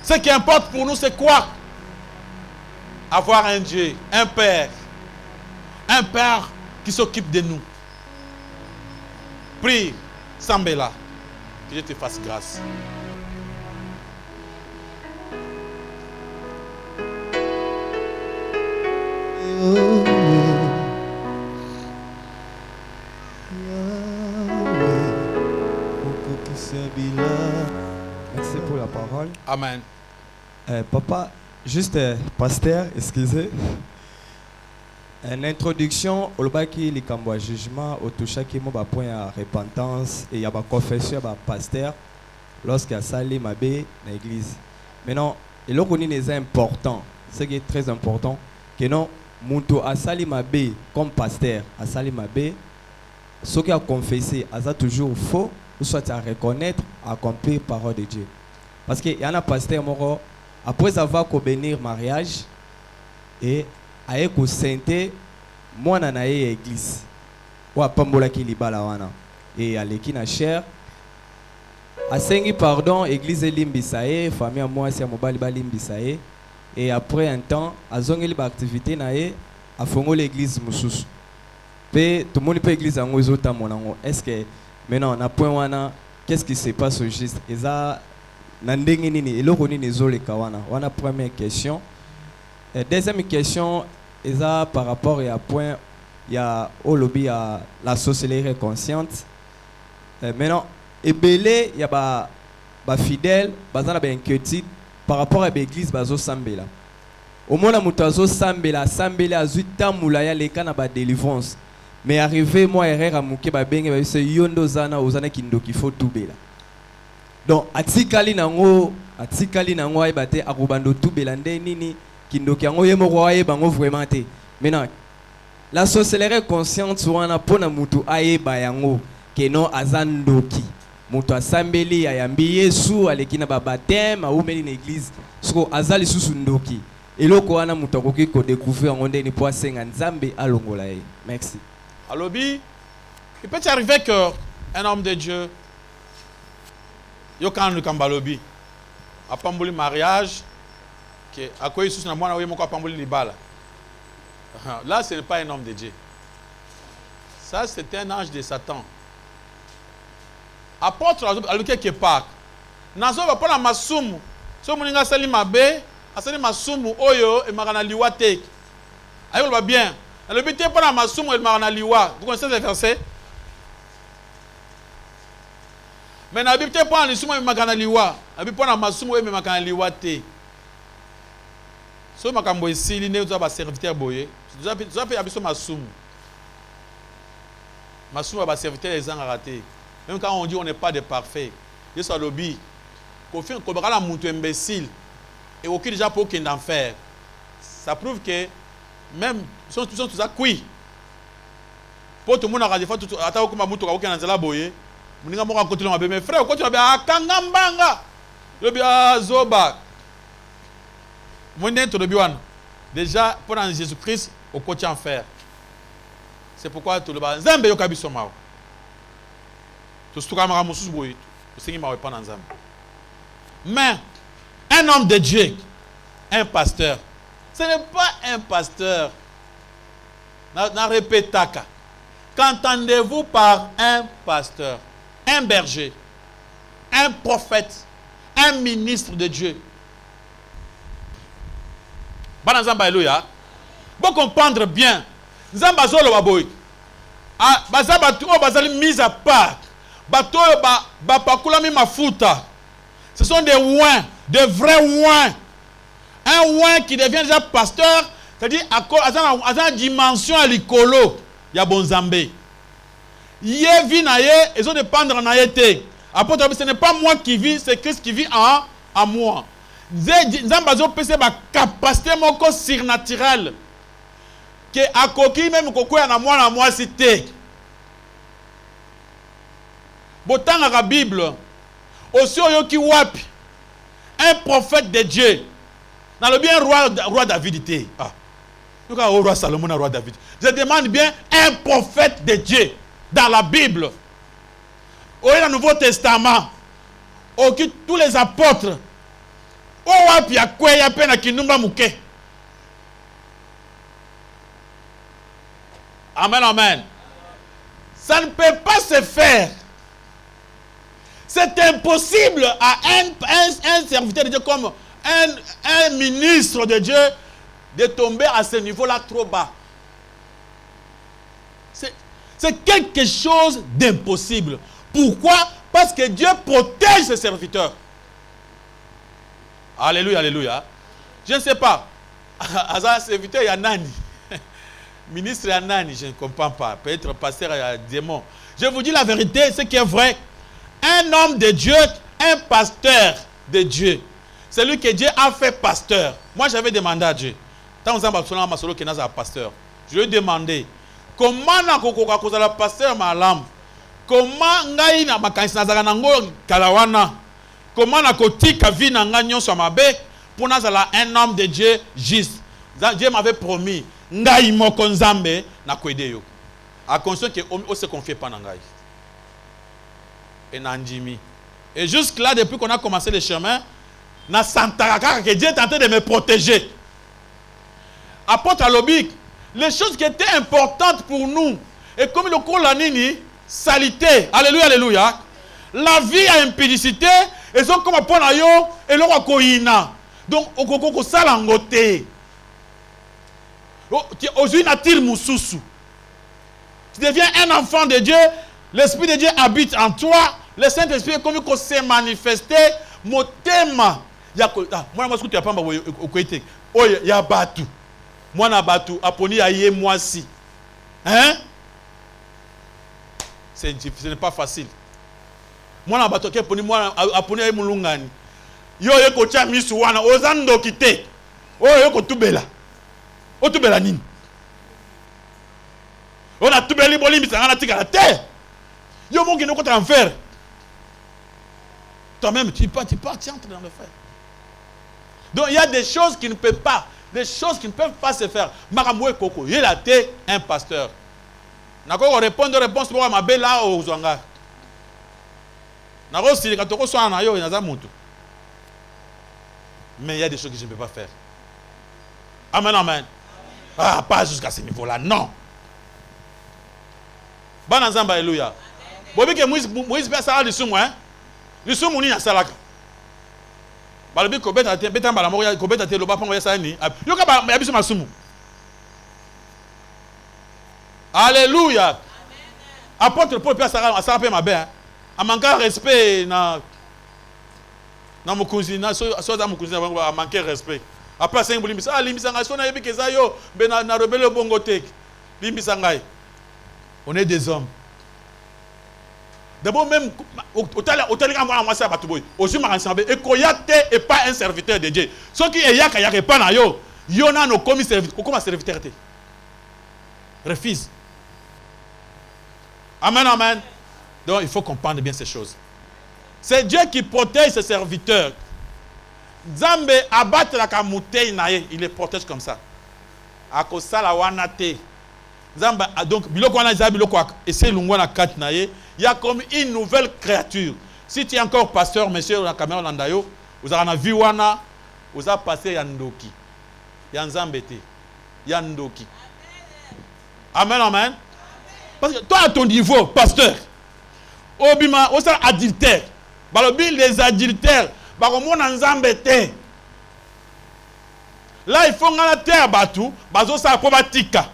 Ce qui importe pour nous, c'est quoi? Avoir un Dieu, un Père qui s'occupe de nous. Prie, Sambela, que Dieu te fasse grâce. Merci pour la parole. Amen. Papa, juste pasteur, excusez. Une introduction au baki li kambo jugement au toucha qui mo ba point à repentance et il y a ba confession ba pasteur lorsqu'il a sali mabe na église. Maintenant, et le connait les important, ce qui est très important que non muntu a sali mabe comme pasteur, a sali mabe ce qui a confessé, a toujours faux ou soit à reconnaître, à accomplir parole de Dieu. Parce que y en a pasteur moro après avoir bénir mariage et aye ko sente mwana na ye église wa pambola ki libala wana et aleki na cher asengi pardon église limbisa ye famille moi si mobali ba limbisa ye et après un temps azongeli ba activité na ye afongo l'église mususu pe tout monde peut église ngo ezota monango est-ce que maintenant na point wana qu'est-ce qui se passe au juste eza na ndenge nini eloko nini ezoleka wana première question. Deuxième question, par rapport à point, il y a au lobby à la sorcellerie consciente. Maintenant, il y a des fidèles, des inquiétudes par rapport à l'église bazo sambela. Au moins la mutazo sambela azuita moulaya les cas na ba délivrance. Mais arrivé moi erreur à muke ba benge ba se yondo zana ozana kindo qu'il faut tout bela. Donc atikali nango ay bate akubando tout bela nini kindoki yango ye moko aye bango vraiment te. Maintenant la sorcellerie consciente wana pona mutu aye ba yango ke no azandoki mutu asambeli ayambi Yesu aleki na ba baptême aumeli na église soko azali susu ndoki eloko wana mutu akoki ko découvrir yango ndeni po asenga nzambe alongola ye. Merci. Alobi, il peut arriver que un homme de Dieu yo kan le kambalobi a pamboli mariage que à quoi Jésus na mwana we moko pamboli libala. Là ce n'est pas un homme de Dieu. Ça c'est un ange de Satan. Apôtre à quelque part. Nazo va pas na masumu. So moninga sali mabe, asali masumu oyo e makana liwa te. Ayo va bien. Le but est pas na masumu e makana liwa. Vous connaissez ce verset? Mais na Bible pas na sumu e makana liwa. Na Bible pas na masumu e makana liwa te. So makambo esili ne ba serviteur boye. Nous avons fait abiso masumu. Masumu ba serviteur les gens ratés. Même quand on dit on n'est pas des parfaits. Yesu alobi kobakala mutu imbécile et aucun déjà pour qu'il en faire. Ça prouve que même sont tout ça kui. Pour tout le monde a des fois tout ata okuma mutu ka okena nzela boye. Muninga moko akotela mabe mes frères, okotela ba akanga mbanga. Lobi azoba. Monde to lobi wana. Déjà pendant Jésus-Christ au côté en fer. C'est pourquoi tout le bas nzambe yokabi somao. Tout ce kamera mususu boye. Osengi ma pendant nzambe. Mais un homme de Dieu, un pasteur, ce n'est pas un pasteur. Na répétaka. Qu'entendez-vous par un pasteur, un berger, un prophète, un ministre de Dieu? Banazamba Eloya. Pour comprendre bien, Nzamba Zolo Baboy. Ah, bazaba tu bazali mise à part. Bato ba pakula mi mafuta. Ce sont des ouins, de vrais ouins. Un ouin qui devient déjà pasteur, c'est-à-dire à une dimension à l'icolo, il y a bon Zambé. Yé vit naïe, ils ont dépendre naïeté. Apôtre, ce n'est pas moi qui vis, c'est Christ qui vit en moi. Zambazo pese ba capacité moko surnaturelle. Que akoki même koko na moi cité. Botanga la Bible. Aussi oyoki wapi. Un prophète de Dieu. Dans le bien roi David. Ah. Au roi Salomon, roi David. Je demande bien un prophète de Dieu dans la Bible. Au Nouveau Testament. Tous les apôtres. Amen, amen. Ça ne peut pas se faire. C'est impossible à un serviteur de Dieu comme un ministre de Dieu de tomber à ce niveau-là trop bas. C'est quelque chose d'impossible. Pourquoi? Parce que Dieu protège ses serviteurs. Alléluia, alléluia. Je ne sais pas. Asa serviteur, il y a Nani. Ministre, il y a Nani, je ne comprends pas. Peut-être pasteur, il y a démon. Je vous dis la vérité, ce qui est vrai. Un homme de Dieu, un pasteur de Dieu. C'est lui que Dieu a fait pasteur. Moi, j'avais demandé à Dieu. Tant que je pasteur, je lui ai demandé comment na pasteur malam. Comment ngai na makanisa nango kalawana. Comment na kotika vi na nganyo so mabe pour nazala un homme de Dieu juste. Dieu m'avait promis ngai moko nzambe na kwede yo. À conscience que on se confie pas na ngai. Et Nandimi. Et jusque là, depuis qu'on a commencé le chemin, na santaraka que Dieu est en train de me protéger. Apôtre Alobik, les choses qui étaient importantes pour nous, et comme le cours la nini, salité, alléluia, alléluia, la vie à impudicité, et sont comme pour yo et le roi koina. Donc, au salangote. Aujourd'hui, natir mususu. Tu deviens un enfant de Dieu. L'Esprit de Dieu habite en toi. Le Saint-Esprit est comme il s'est manifesté. Mon thème. Moi, je suis pas au côté. Oh, il y a Batu. Moi, na Batu. Aponi aye moi si. Hein? Ce n'est pas facile. Moi, na Batu. Aponi aye mulungani. Yo, yo, kocha misu wana. Ozando kite. Oh, yo, kotubela. Otubela nini? On a tout beli boli misanga na tika la terre. Yo mon qui nous compte en faire. Toi-même tu entres dans le fer. Donc il y a des choses qui ne peuvent pas, se faire. Makamwe koko, il a été un pasteur. Nako répondre réponse pour ma belle là au zwanga. Nako si katoko so na yo inaza mutu. Mais il y a des choses que je ne peux pas faire. Amen, amen. Ah, pas jusqu'à ce niveau-là, non. Banazamba, alléluia. Bobi que Moïse peut ça le sumo, hein? Le sumo ni na salaka. Balobi ko beta mbala moko ko beta te loba pango ya sani. Yo ka ba ya biso masumu. Alléluia. Apôtre Paul peut ça peut ma bien. A manquer respect na mokonzi na so za mokonzi na manquer respect. Après ça limbisa limbisa ngai so na yebi keza yo be na rebelle bongo tek. Limbisa ngai. On est des hommes. D'abord même, hôtel envoie moi ça batuboy. Aussi ma ensemble et Koyate est pas un serviteur de Dieu. Ce qui est yaka pas na yo. Yona no commis serviteur. Comment serviteur te? Refuse. Amen, amen. Donc il faut comprendre bien ces choses. C'est Dieu qui protège ses serviteurs. Zambe abattre la kamutei nae, il les protège comme ça. Akosala wanate. Zamba donc biloko wana za biloko essaye lungwa na kat nae, il y a comme une nouvelle créature. Si tu es encore pasteur monsieur na caméra landayo, vous avez vu wana, vous avez passé yandoki. Yanzambete. Yandoki. Amen, amen. Parce que toi à ton niveau pasteur, obima osa adultère. Balobi les adultères, bakomona nzambete. Là il faut ngana terre batu, bazo sa probatika.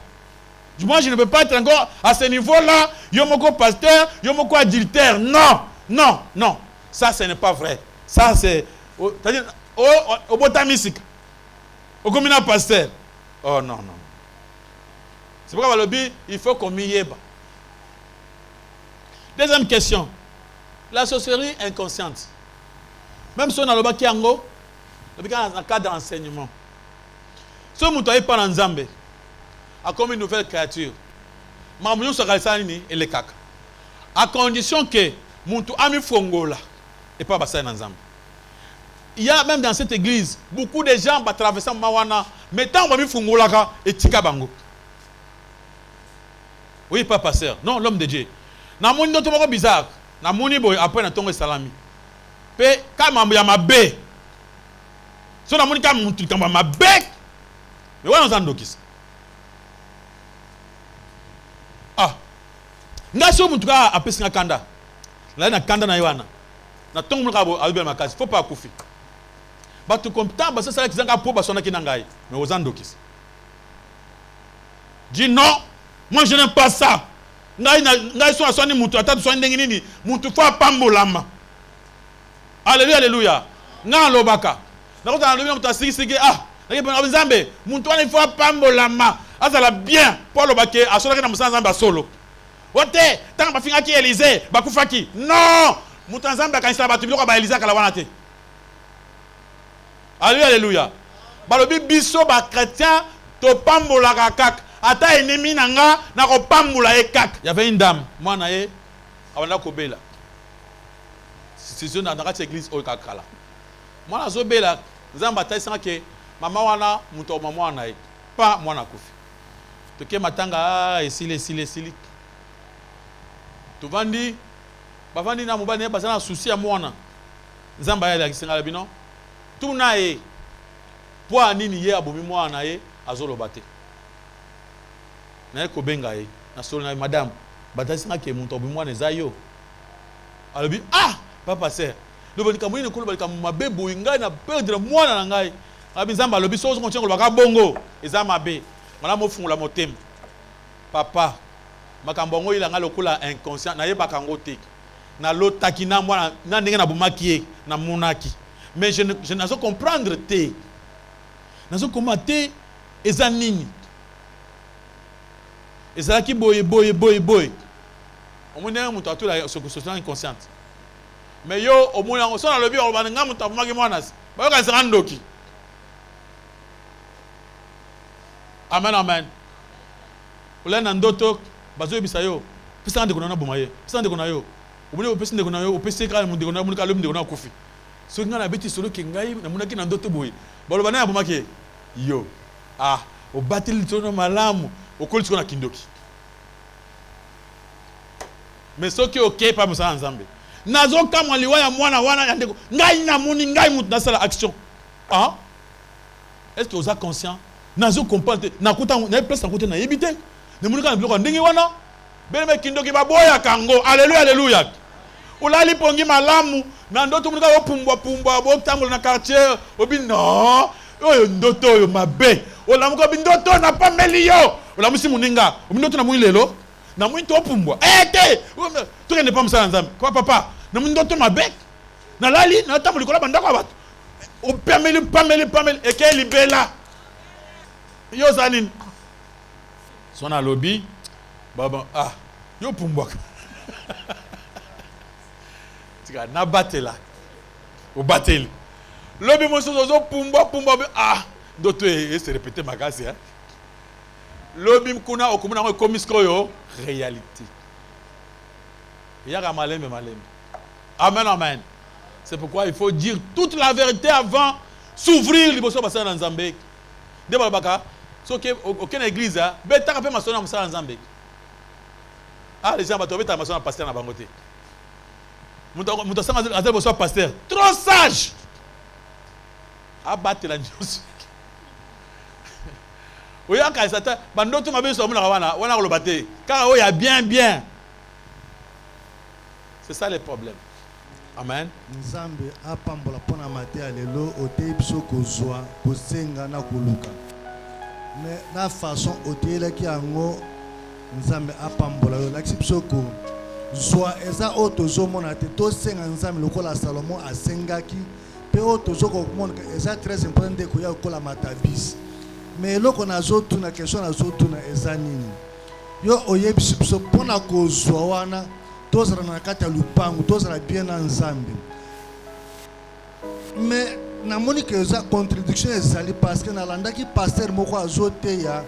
Moi, je ne peux pas être encore à ce niveau-là. Yomoko pasteur, yomoko adultère. Non, non, non. Ça, ce n'est pas vrai. Ça, c'est... C'est-à-dire, au botamistique. Au communal pasteur. Oh, non, non. C'est pourquoi, Balobi, il faut qu'on m'y ait. Deuxième question. La sorcellerie inconsciente. Même si on a le bas qui en haut, dans le cadre d'enseignement. Si on ne pas dans Zambé, a comme une nouvelle créature. Mamounion Sakalsani et les caca. À condition que Muntu Ami Fongola et pas Bassin ensemble. Il y a même dans cette église beaucoup de gens qui traversent Mawana, mettant Ami Fongola et Tikabango. Oui, pas pasteur. Non, l'homme de Dieu. Namouni d'autres bizarre. Namouni boy après na tongo salami. Pe kama ma bé. So namouni kama ma bé. Mais ouais on s'en dokis. Ah, nga so mutu ka apesi nga kanda. Na kanda na yiwana. Na tongo mulka albel makasi, faut pas kufi. Ba tu comptant ba ça ki zanga po ba sona kinangai. Mais aux andokis. Dis non, moi je n'aime pas ça. Nga so asoni mutu atatu so ndengi nini, mutu fa pambolama. Alléluia, alléluia. Nga lobaka. Na kota na lobi mutu asiki ah, na Nzambe, mutu wana fa pambolama. Azala bien pour le baquet à solo que nous sommes en solo. Ote tant ba finga ki Élysée ba kufaki. Non, mutanzamba quand ça ba tu biloko ba Élysée kala wana te. Alléluia alléluia. Ba lobi biso ba chrétien to pambola kak ata ennemi nanga na ko pambola e kak. Il y avait une dame, moi na ye avanda ko bela. C'est une dans cette église au kakala. Moi na zo bela, nzamba ta sanga ke mama wana muto mama wana e pas moi na kufi. Toke matanga esili. Tovandi bavandi na mobani basana souci ya mwana. Nzamba ya kisenga bino. Tuna e poa nini ye abomi mwana ye azoloba te. Na ko benga ye na solo na madame batasinga ke muntu abomi mwana ezayo. Alobi ah papa sœur. Loboni kamwini ko lobali kamabebo ngai na perdre mwana na ngai. Abi Nzamba alobi so ko tyengo lobaka bongo eza mabe. Mala mo fungula motema. Papa, makambo ngo ilanga lokola inconscient na yeba kango te. Na lotaki na mwana na ndenge na bomaki na monaki. Mais je n'ai pas comprendre te. Nazo komate eza nini. Eza ki boye. Omone mutu atula social inconsciente. Mais yo omone ngo so na lobi o bananga mutu abomaki mwana. Ba yo ka zanga ndoki. Amen, amen. Ola na ndoto bazo ebisa yo. Pesa ndeko na bomaye. Pesa ndeko na yo. Obune opesa ndeko na yo, opesa ka ndeko na munika lo ndeko na kofi. So ngana beti solo ke ngai na munaki na ndoto boye. Baloba na bomaki. Yo. Ah, obatili tono malamu, okoli tsona kindoki. Mais soki OK pa musala Nzambe. Nazo kama liwa ya mwana wana ya ndeko. Ngai na muni ngai mutu na sala action. Ah? Est-ce que vous êtes conscient? Nazo comprendre na kuta na place na kuta na yebite ne munika na biloko ndenge wana bele kindoki baboya kango. Alléluia alléluia. Olali pongi malamu na ndoto munika opumbwa botambola na quartier obi non oyo ndoto oyo mabe olamuka bindoto na pameli yo olamusi muninga omindoto na muilelo na mwito opumbwa te to ne pas musala Nzambe kwa papa na mundoto mabe na lali na tambola kola bandako abatu o pameli eke libela yo zanin sona lobby baba ah yo pumbwaka tika na batela au batel lobi mosozo pumba ah ndoto se répéter makasi hein lobi kuna okumuna ko komiskoyo réalité yaka maleme amen amen. C'est pourquoi il faut dire toute la vérité avant s'ouvrir liboso basana na Nzambe. Deba baka so que aucune église a betaka pe masona musala Nzambe. Ah les gens ba tobeta masona pasteur na bangote. Muto sanga azel boso pasteur. Trop sage. Abattre la news. Oya ka sata bandoto mabe so muna wana ko lobate. Car oya bien. C'est ça le problème. Amen. Nzambe apambola pona mate alelo oteyi biso kozwa kosenga na koluka. Mais na façon oteyelaki yango Nzambe apambola yo lakisi biso kozwa eza oyo tozomona te tosenga Nzambe lokola Salomo asengaki pe oyo tozokomona eza très important nde koya kokola matabisi. Mais eloko nazotuna question nazotuna eza nini yo oyebisi biso mpona kozwa wana tozala na kati ya lupango tozala bien na Nzambe. Mais namoni ke eza contradiction ezali parce que nalandaki pasteur moko azoteya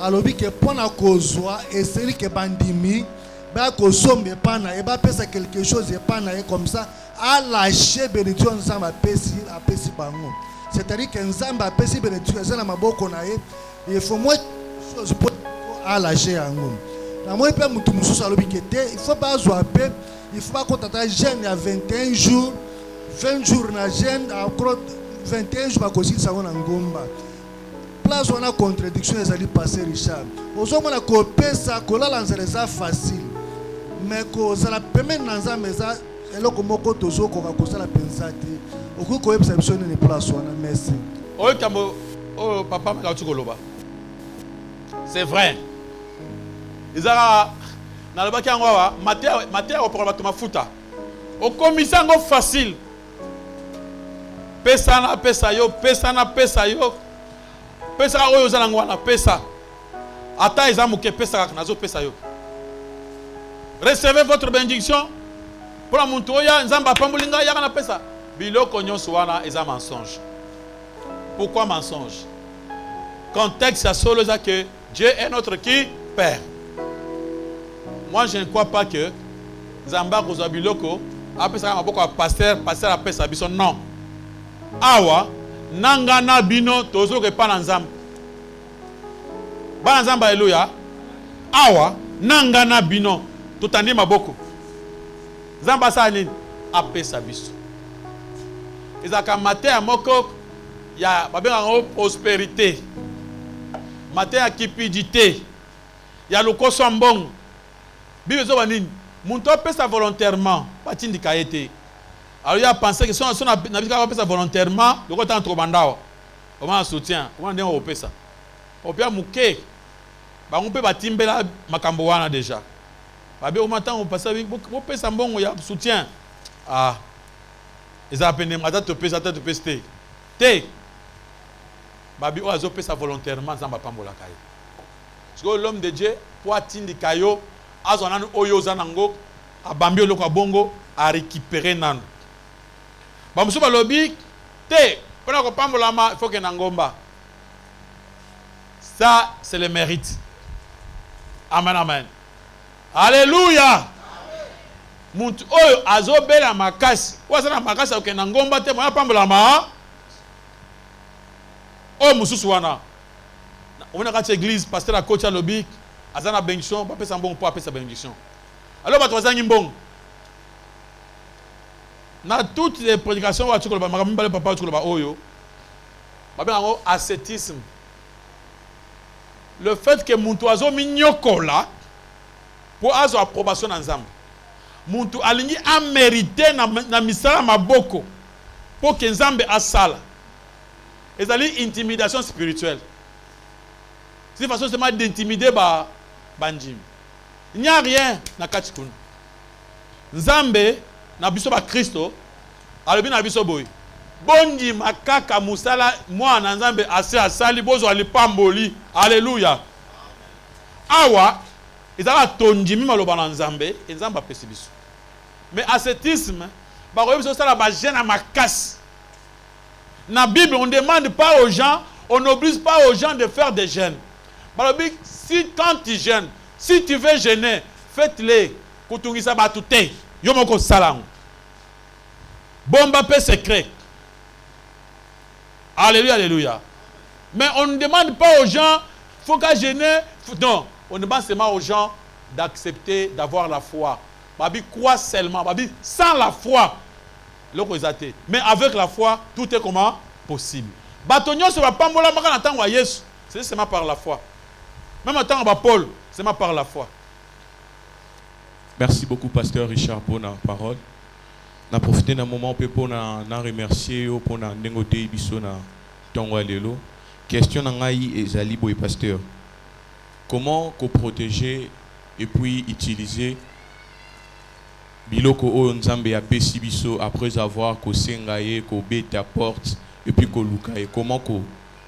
alobi ke mpona kozwa eseli ke bandimi bakosomba epa na ye bapesa quelque chose epa na ye comme ça alâche bénédiction Nzambe apesi bango. C'est-à-dire que Nzambe apesi bénédiction eza na maboko na ye il faut moi chose pour alâche yango. Namoni pe mutu mususu alobi ke te il faut bazwa pe il faut bakotata jeûne ya 21 jours 20 jours na jeûne encore 21 jours bakosilisa ngo na ngomba. Place wana contradiction ezali passé Richard. Ozomona kopesa kolala nzela eza facile mais kozala peme na Nzambe eza eloko moko tozokoka kozala pensa te okoki koyebisa biso nini place wana. Merci. Oyo kambo oyo papa makauti koloba c'est vrai. Izara nalobaki yango awa matière opokola bato mafuta okomisa yango facile pesa yo pesa oyo ozala yango wana pesa ata eza moke pesa kaka nazopesa yo. Recevez votre bénédiction mpona muntu oyo Nzambe apamboli ngai yaka na pesa biloko nyonso wana eza mensonge. Pourquoi mensonge? Contexte ya solo eza que Dieu est notre qui Père. Moi, je ne crois pas que Zamba Rosabiloko a fait ça à pasteur à pesa biso non. Awa nangana bino tozo ke pa na Nzamba. Ba Nzamba haleluya. Awa nangana bino totandi maboko. Nzamba sa nini a pesa biso. Ezaka matin ya moko ya babenga ngo prospérité. Matin ya cupidité. Ya lokoso mbongo. Bible zo banini muntu apesa volontairement batindika ete. Alors il a pensé que son na bika apesa volontairement loko tant trop bandao. On m'a soutien, on ndenge opesa. Opia muke. Ba ngompe batimbela makambo wana déjà. Babe o matin on passa opesa mbongo ya soutien. Ah. Eza pene mata to pesa te. Te. Babi o azo pesa volontairement zamba pambola kai. Parce que l'homme de Dieu pour atindika yo azonanu oyo zanango abambi oloko bongo a récupérer nanu bamusu balobi te pona ko pambola ma il faut que nangomba ça c'est le mérite. Amen. Alléluia. Muntu oyo azobela makasi wazana makasi oke nangomba te mona pambola ma o mususu wana on a quand église pasteur a coach alobi azana bénédiction ba pesa mbongo po apesa bénédiction. Alors bato bazangi mbongo na toutes les prédications wa tshikolo ba makambo papa tshikolo ba oyo ba benga ascétisme. Le fait que muntu azo minyokola pour azo approbation na Nzambe muntu alingi a mérité na misala maboko pour que Nzambe asala ezali intimidation spirituelle. C'est une façon seulement d'intimider banjim. Il n'y a rien na kati kuna. Nzambe na biso ba Kristo alobi na biso boy. Bonji makaka musala mwana Nzambe asali bozo alipamboli. Alléluia. Awa ezala tonjimi maloba na Nzambe, Nzambe apesi biso. Mais ascétisme Dans la Bible, on ne demande pas aux gens, on n'oblige pas aux gens de faire des jeûnes. Si quand tu jeûnes, si tu veux jeûner, faites-les. Bomba paix secret. Alléluia, alléluia. Mais on ne demande pas aux gens, il faut qu'à jeûner. Non, on demande seulement aux gens d'accepter, d'avoir la foi. Babi croit seulement. Babi sans la foi. Mais avec la foi, tout est comment? Possible. Batonio se va pas mola maka n'attend wa Yesu. C'est seulement par la foi. Même en tant que Paul, c'est seulement par la foi. Merci beaucoup, pasteur Richard, pour la parole. On a profité d'un moment pour remercier pour la négoté biso na tonga lelo. Question nangai ezali boy pasteur. Comment protéger et puis utiliser biloko o nzambe ya pesi biso après avoir ko sengaye ko beta porte et puis ko luka et comment ko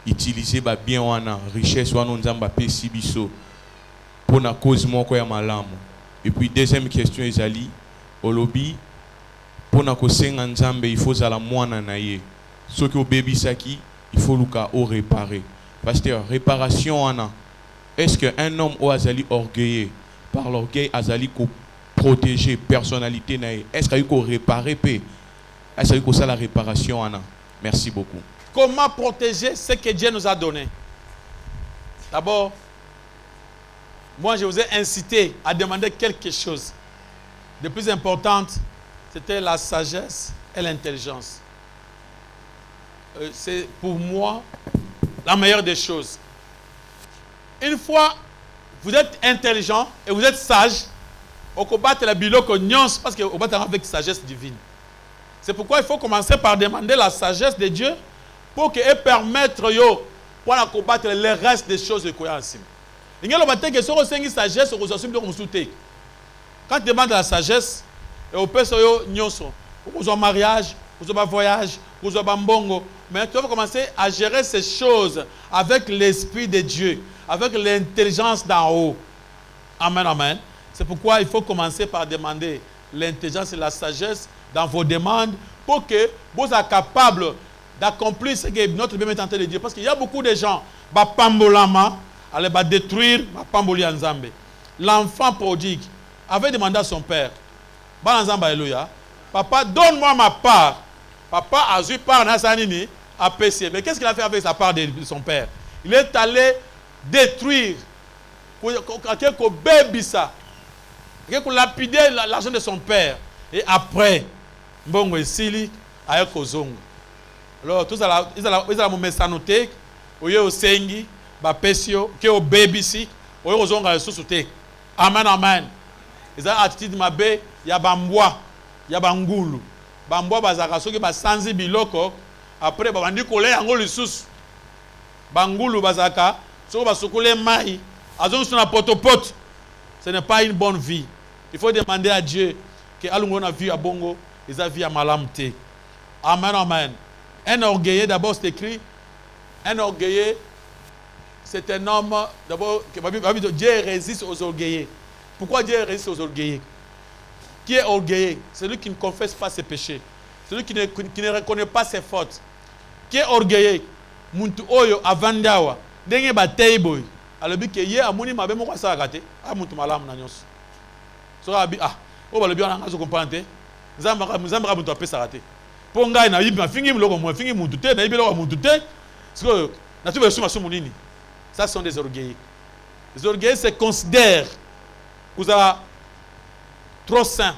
utiliser ba bien wana richesse wana nzamba pesi biso pour na cause moko ya malamu. Et puis deuxième question ezali olobi pour na ko senga nzambe il faut zala mwana na ye soki o bebisaki il faut luka o réparer. Pasteur, réparation wana est-ce que un homme o azali orgueilleux par l'orgueil azali ko protéger personnalité naïe, est-ce qu'il faut réparer paix, est-ce qu'il faut ça la réparation Anna? Merci beaucoup. Comment protéger ce que Dieu nous a donné? D'abord, moi je vous ai incité à demander quelque chose de plus important, c'était la sagesse et l'intelligence. C'est pour moi la meilleure des choses. Une fois vous êtes intelligent et vous êtes sage, on combat la biloko nyons parce qu'on va avec sagesse divine. C'est pourquoi il faut commencer par demander la sagesse de Dieu pour qu'elle permette yo pour combattre le reste des choses de quoi ensemble. Il y a le matin que sur une sagesse on s'assume de consulter. Quand tu demandes la sagesse et on peut yo nyonso, vous avez mariage, vous avez voyage, vous avez mbongo, mais tu vas commencer à gérer ces choses avec l'esprit de Dieu, avec l'intelligence d'en haut. Amen, amen. C'est pourquoi il faut commencer par demander l'intelligence et la sagesse dans vos demandes pour que vous soyez capables d'accomplir ce que notre bien est en train de dire. Parce qu'il y a beaucoup de gens qui vont détruire l'enfant prodigue avait demandé à son père, papa, donne-moi ma part. Papa a eu part dans sa nini à pécher. Mais qu'est-ce qu'il a fait avec sa part de son père? Il est allé détruire quelques bébés. Il a lapidé l'argent de son père. Et après, Mbongo et Sili, avec Kozongo. Alors, tous ils ont mis ça noté. Oye au sengi, ba pesio, qui au baby si, oye au zonga sous amen, amen. Ils ont attitude mabe, ya bambwa, ya bangulu. Bambwa bazaka soki ba sanzi biloko, après ba bandi kolé yango lisusu. Bangulu bazaka, soki ba sokole mai, azon sur na potopote. Ce n'est pas une bonne vie. Il faut demander à Dieu que alungo na vie à bongo, ils a vie à malamté. Amen, amen. Un orgueilleux, d'abord c'est écrit, un orgueilleux, c'est un homme, d'abord, Dieu résiste aux orgueilleux. Pourquoi Dieu résiste aux orgueilleux? Qui est orgueilleux? Celui qui ne confesse pas ses péchés. Celui qui ne reconnaît pas ses fautes. Qui est orgueilleux? Muntu oyo avandawa. Denge ba teiboy. Alobi ke ye amuni mabe moko sa gate. A muntu malamu na nyonso. So abi o balobi na ngazo comprendre. Nzamba ka muntu apesa gate. Po ngai na yibi mafingi mloko mo fingi muntu te na yibi loko muntu te. Parce que na tu veux suma sumu nini? Ça sont des orgueilleux. Les orgueilleux se considèrent vous avez trop saint.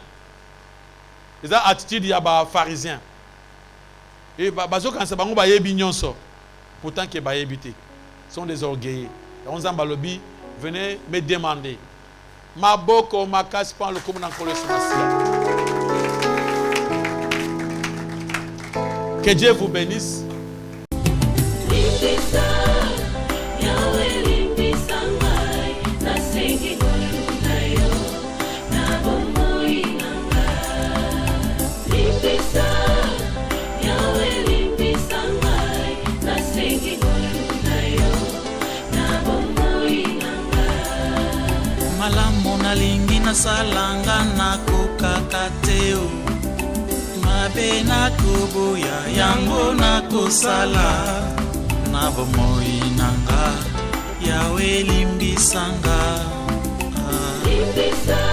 Ils ont attitude ya ba pharisien. Et bazo quand c'est bango ba yebi nyonso. Pourtant que ba yebité. Sont des orgueilleux. On zambalobi venez me demander. Ma boko ma casse pas le comme dans que Dieu vous bénisse. Malamu nalingi na salanga na kokakateo mabe nakoboya yango nakosala na bomoi nanga yawe limbisanga Limbisa